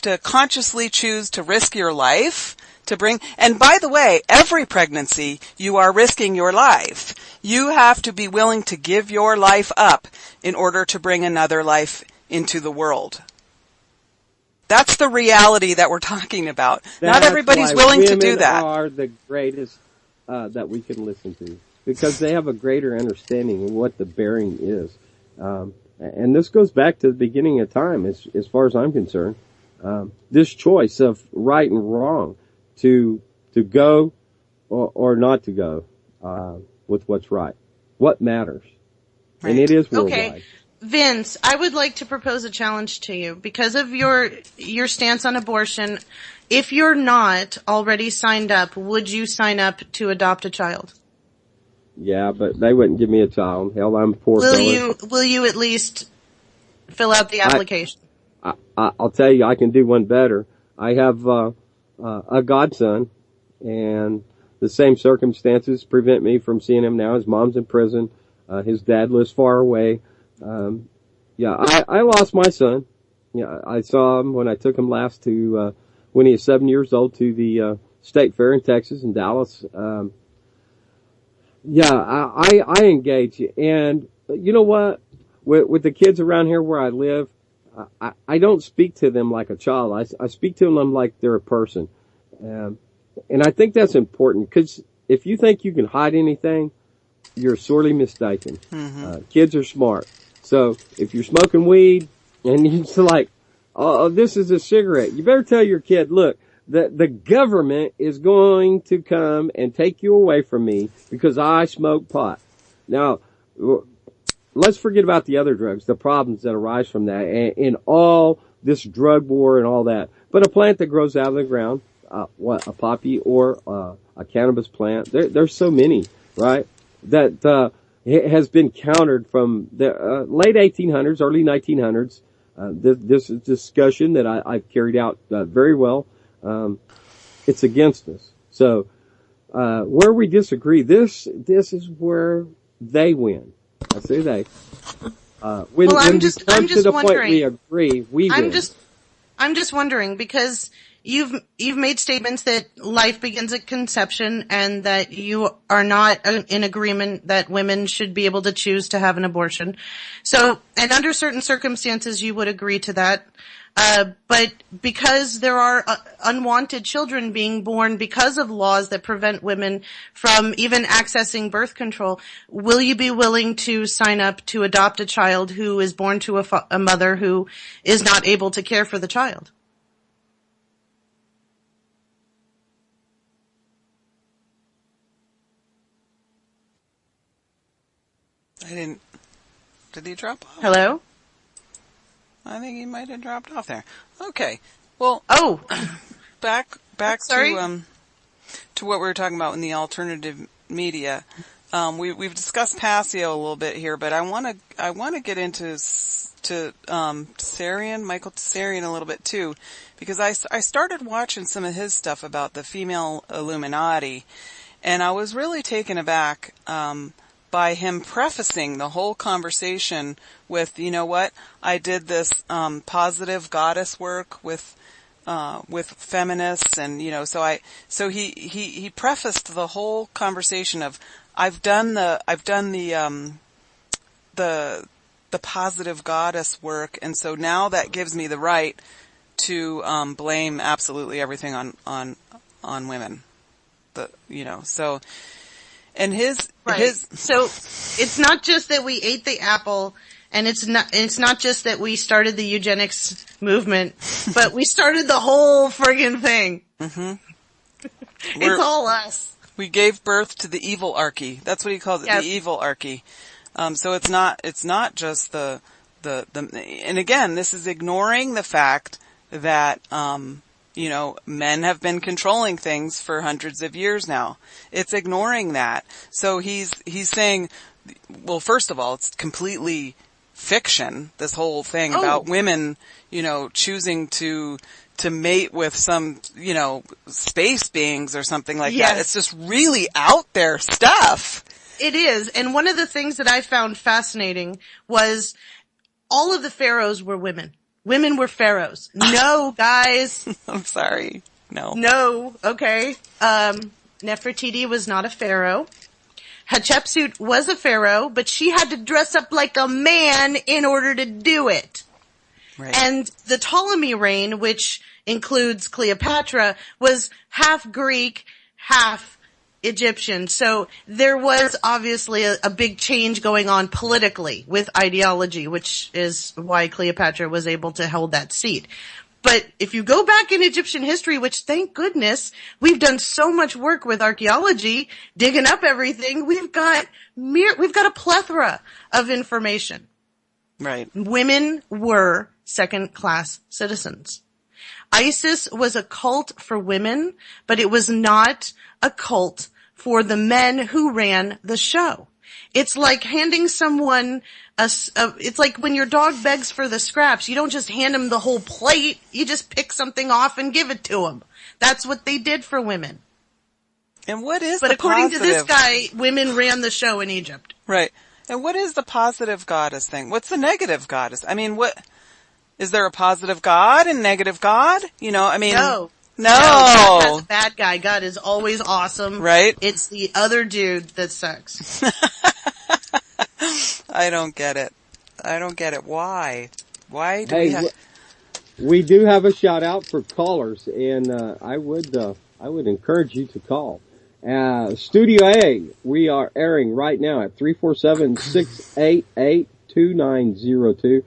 to consciously choose to risk your life to bring, and by the way, every pregnancy, you are risking your life. You have to be willing to give your life up in order to bring another life into the world. That's the reality that we're talking about. Not everybody's willing to do that. Women are the greatest that we can listen to because they have a greater understanding of what the bearing is. And this goes back to the beginning of time, as far as I'm concerned. This choice of right and wrong, to go or not to go with what's right. What matters? Right. And it is worldwide. Okay. Vince, I would like to propose a challenge to you because of your stance on abortion. If you're not already signed up, would you sign up to adopt a child? Yeah, but they wouldn't give me a child. Hell, I'm a poor fella. Will you at least fill out the application? I'll tell you, I can do one better. I have a godson, and the same circumstances prevent me from seeing him now. His mom's in prison. His dad lives far away. I lost my son. Yeah, I saw him when I took him last to, when he was 7 years old, to the State Fair in Texas, in Dallas. I engage. And you know what? With the kids around here where I live, I don't speak to them like a child. I speak to them like they're a person. And I think that's important, because if you think you can hide anything, you're sorely mistaken. Mm-hmm. Kids are smart. So if you're smoking weed and you're like, oh, this is a cigarette, you better tell your kid, look, the government is going to come and take you away from me because I smoke pot. Now, let's forget about the other drugs, the problems that arise from that, and all this drug war and all that. But a plant that grows out of the ground, a poppy or a cannabis plant, there's so many, right, that it has been countered from the late 1800s, early 1900s. This is discussion that I've carried out very well. It's against us. So where we disagree, this is where they win. I say they. When we come to the point we agree, we win. I'm just wondering, because you've made statements that life begins at conception and that you are not in agreement that women should be able to choose to have an abortion. So, and under certain circumstances you would agree to that. But because there are unwanted children being born because of laws that prevent women from even accessing birth control, will you be willing to sign up to adopt a child who is born to a mother who is not able to care for the child? Did he drop off? Hello? I think he might have dropped off there. Okay. Well, back to what we were talking about in the alternative media. We've discussed Passio a little bit here, but I want to get into Tsarian, Michael Tsarian, a little bit too, because I started watching some of his stuff about the female Illuminati, and I was really taken aback by him prefacing the whole conversation with, you know what, I did this positive goddess work with feminists, and so he prefaced the whole conversation of I've done the positive goddess work, and so now that gives me the right to blame absolutely everything on women. So. And so it's not just that we ate the apple, and it's not just that we started the eugenics movement, but we started the whole friggin' thing. Mm-hmm. It's all us. We gave birth to the evil archy. That's what he calls it, yes. The evil archy. So it's not just the and again, this is ignoring the fact that, men have been controlling things for hundreds of years now. It's ignoring that. So he's saying, well, first of all, it's completely fiction, this whole thing about women, choosing to mate with some, space beings or something like that. It's just really out there stuff. It is. And one of the things that I found fascinating was all of the pharaohs were women. Women were pharaohs. No, guys. I'm sorry. No. No. Okay. Nefertiti was not a pharaoh. Hatshepsut was a pharaoh, but she had to dress up like a man in order to do it. Right. And the Ptolemy reign, which includes Cleopatra, was half Greek, half Egyptian. So there was obviously a big change going on politically with ideology, which is why Cleopatra was able to hold that seat. But if you go back in Egyptian history, which thank goodness, we've done so much work with archaeology, digging up everything, we've got a plethora of information. Right. Women were second-class citizens. ISIS was a cult for women, but it was not a cult for the men who ran the show. It's like handing someone it's like when your dog begs for the scraps, you don't just hand him the whole plate, you just pick something off and give it to him. That's what they did for women. And what is But the according positive? to this guy, women ran the show in Egypt. Right. And what is the positive goddess thing? What's the negative goddess? I mean, what is there a positive God and negative God? You know, I mean, No. No. God has a bad guy. God is always awesome. Right. It's the other dude that sucks. I don't get it. I don't get it. Why? Why do we do have a shout out for callers, and I would encourage you to call. Studio A, we are airing right now at 347-688-2902,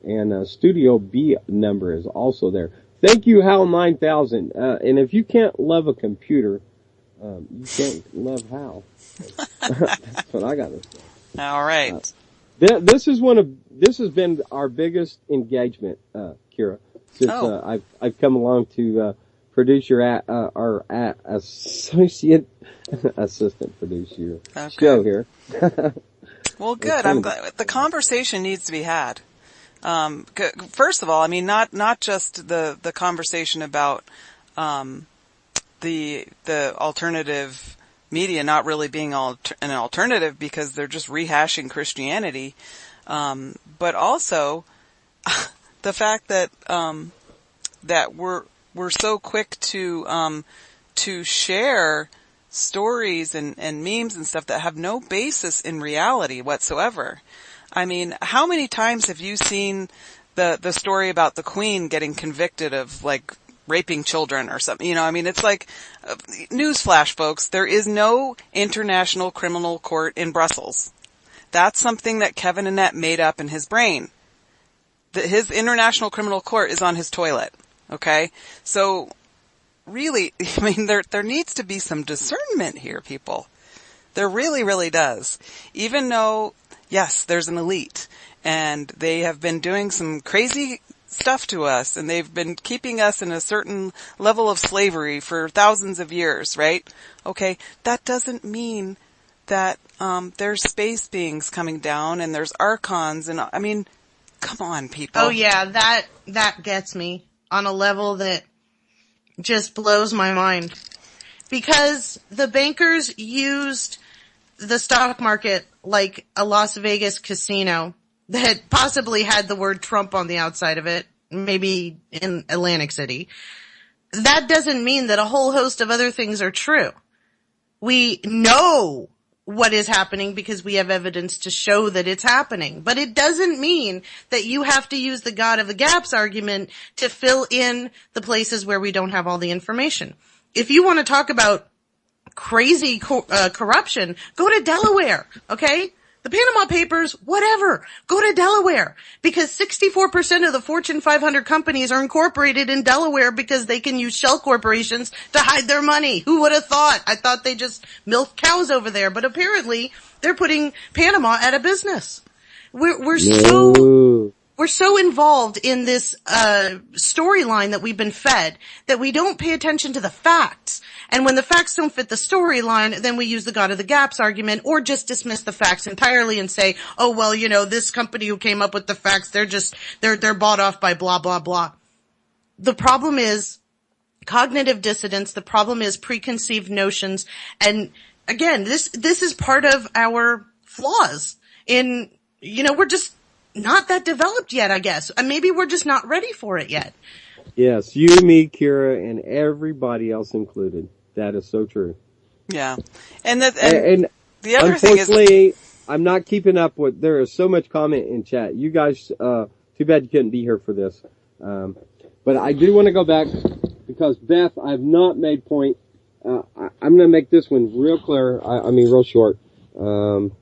and Studio B number is also there. Thank you, Hal 9000. And if you can't love a computer, you can't love Hal. That's what I got to say. All right. This has been our biggest engagement, Kira, since I've come along to produce your associate assistant producer show here. Well, good. I'm glad the conversation needs to be had. First of all, I mean, not just the conversation about the alternative media not really being an alternative because they're just rehashing Christianity, but also the fact that that we're so quick to share stories and memes and stuff that have no basis in reality whatsoever. I mean, how many times have you seen the story about the Queen getting convicted of, like, raping children or something? You know, I mean, it's like, newsflash, folks, there is no international criminal court in Brussels. That's something that Kevin Annett made up in his brain. His international criminal court is on his toilet, okay? So, really, I mean, there needs to be some discernment here, people. There really, really does. Even though, yes, there's an elite, and they have been doing some crazy stuff to us, and they've been keeping us in a certain level of slavery for thousands of years, right? Okay, that doesn't mean that there's space beings coming down, and there's archons, and I mean, come on, people. Oh yeah, that gets me on a level that just blows my mind. Because the bankers used the stock market like a Las Vegas casino that possibly had the word Trump on the outside of it, maybe in Atlantic City. That doesn't mean that a whole host of other things are true. We know what is happening because we have evidence to show that it's happening. But it doesn't mean that you have to use the God of the Gaps argument to fill in the places where we don't have all the information. If you want to talk about crazy corruption, go to Delaware, okay? The Panama Papers, whatever. Go to Delaware. Because 64% of the Fortune 500 companies are incorporated in Delaware because they can use shell corporations to hide their money. Who would have thought? I thought they just milked cows over there. But apparently, they're putting Panama out of business. We're so involved in this storyline that we've been fed that we don't pay attention to the facts. And when the facts don't fit the storyline, then we use the God of the Gaps argument or just dismiss the facts entirely and say, oh, well, you know, this company who came up with the facts, they're bought off by blah, blah, blah. The problem is cognitive dissonance. The problem is preconceived notions. And again, this is part of our flaws in, you know, we're just not that developed yet, I guess. And maybe we're just not ready for it yet. Yes, you, me, Kira, and everybody else included. That is so true. Yeah. And The other thing is, unfortunately, I'm not keeping up with, there is so much comment in chat. You guys, too bad you couldn't be here for this. But I do want to go back because Beth, I've not made point. I'm going to make this one real clear. I mean, real short. Grimner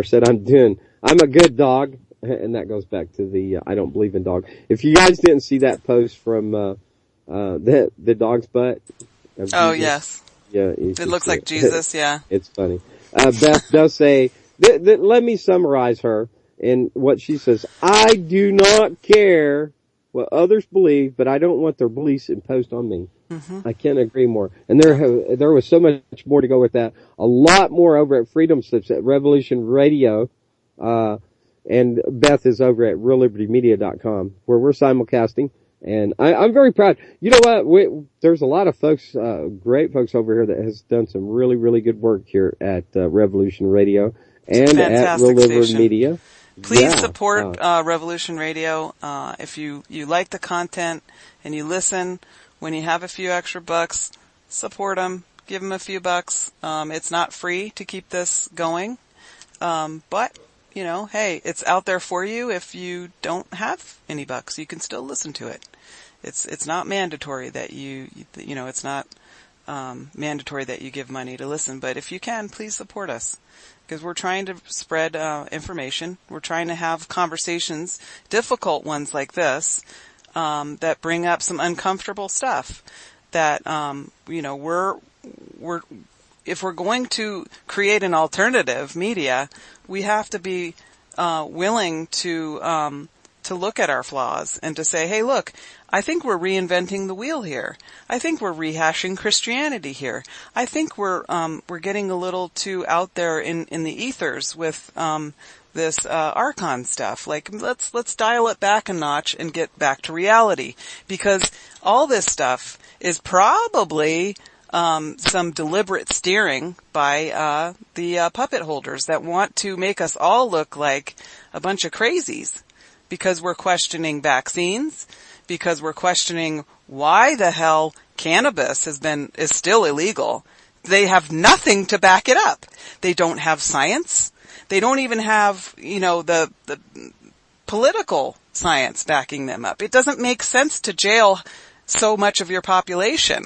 said, I'm a good dog. And that goes back to the, I don't believe in dog. If you guys didn't see that post from, the dog's butt. Oh, yes. Yeah. It looks like Jesus, yeah. It's funny. Beth does say, let me summarize her in what she says. I do not care what others believe, but I don't want their beliefs imposed on me. I can't agree more. And there was so much more to go with that. A lot more over at Freedom Slips at Revolution Radio. And Beth is over at reallibertymedia.com where we're simulcasting. And I'm very proud. You know what? There's a lot of folks, great folks over here that has done some really, really good work here at Revolution Radio and at Real Liberty Media. Please support Revolution Radio. If you like the content and you listen, when you have a few extra bucks, support them. Give them a few bucks. It's not free to keep this going, but you know, hey, it's out there for you. If you don't have any bucks, you can still listen to it. It's not mandatory that it's not mandatory that you give money to listen. But if you can, please support us because we're trying to spread information. We're trying to have conversations, difficult ones like this, that bring up some uncomfortable stuff. That if we're going to create an alternative media, we have to be willing to look at our flaws and to say, hey, look, I think we're reinventing the wheel here. I think we're rehashing Christianity here. I think we're getting a little too out there in the ethers with this Archon stuff. Like, let's dial it back a notch and get back to reality, because all this stuff is probably some deliberate steering by the puppet holders that want to make us all look like a bunch of crazies because we're questioning vaccines, because we're questioning why the hell cannabis is still illegal. They have nothing to back it up. They don't have science. They don't even have, the political science backing them up. It doesn't make sense to jail so much of your population.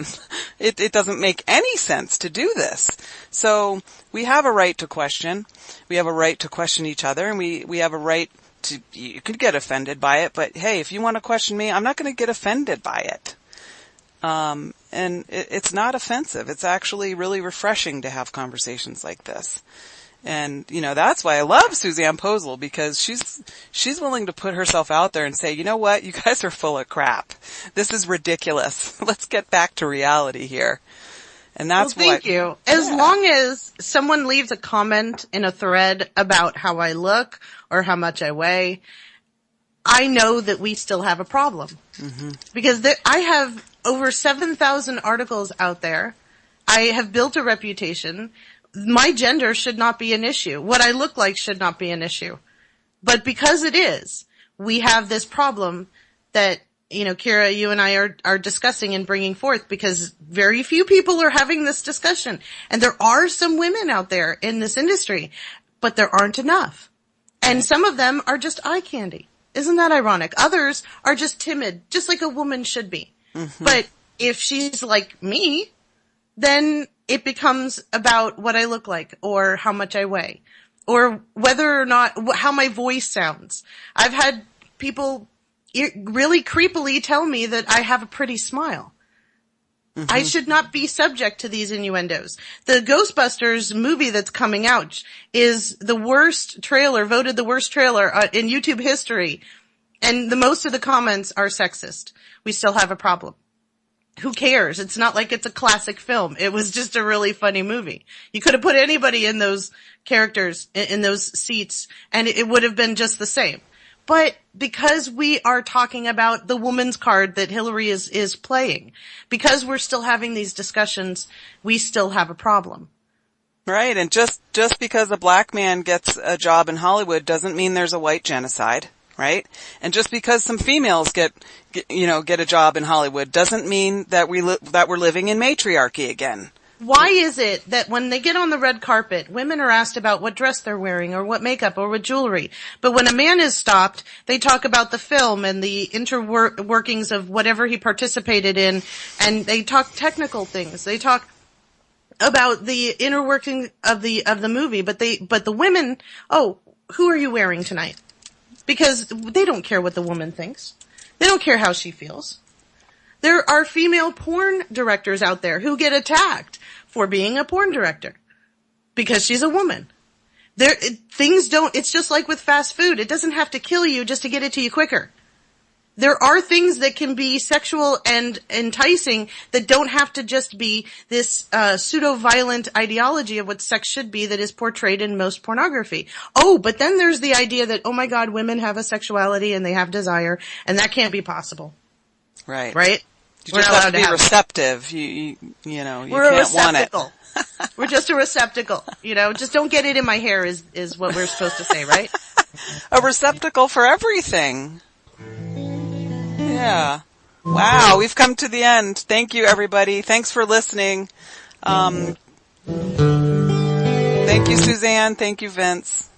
It doesn't make any sense to do this. So we have a right to question. We have a right to question each other, and we have a right to, you could get offended by it, but hey, if you want to question me, I'm not going to get offended by it. And it's not offensive. It's actually really refreshing to have conversations like this. And, that's why I love Susanne Posel, because she's willing to put herself out there and say, you know what, you guys are full of crap. This is ridiculous. Let's get back to reality here. And that's thank you. As long as someone leaves a comment in a thread about how I look or how much I weigh, I know that we still have a problem. Because I have over 7,000 articles out there. I have built a reputation. My gender should not be an issue. What I look like should not be an issue. But because it is, we have this problem that, Kira, you and I are discussing and bringing forth, because very few people are having this discussion. And there are some women out there in this industry, but there aren't enough. And some of them are just eye candy. Isn't that ironic? Others are just timid, just like a woman should be. But if she's like me, then it becomes about what I look like or how much I weigh or whether or not, how my voice sounds. I've had people really creepily tell me that I have a pretty smile. I should not be subject to these innuendos. The Ghostbusters movie that's coming out is the worst trailer, voted the worst trailer in YouTube history. And most of the comments are sexist. We still have a problem. Who cares? It's not like it's a classic film. It was just a really funny movie. You could have put anybody in those characters, in those seats, and it would have been just the same. But because we are talking about the woman's card that Hillary is playing, because we're still having these discussions, we still have a problem. Right, and just because a black man gets a job in Hollywood doesn't mean there's a white genocide, right? And just because some females get a job in Hollywood doesn't mean that that we're living in matriarchy again. Why is it that when they get on the red carpet, women are asked about what dress they're wearing or what makeup or what jewelry, but when a man is stopped, they talk about the film and the interworkings of whatever he participated in, and they talk technical things. They talk about the inner working of the movie, but the women, oh, who are you wearing tonight? Because they don't care what the woman thinks. They don't care how she feels. There are female porn directors out there who get attacked for being a porn director because she's a woman. It's just like with fast food. It doesn't have to kill you just to get it to you quicker. There are things that can be sexual and enticing that don't have to just be this pseudo-violent ideology of what sex should be that is portrayed in most pornography. Oh, but then there's the idea that, oh my God, women have a sexuality and they have desire, and that can't be possible. Right. Right? You just have to be receptive. You We're can't want it. We're just a receptacle. Just don't get it in my hair is what we're supposed to say, right? A receptacle for everything. Yeah. Wow, we've come to the end. Thank you, everybody. Thanks for listening. Thank you, Suzanne. Thank you, Vince.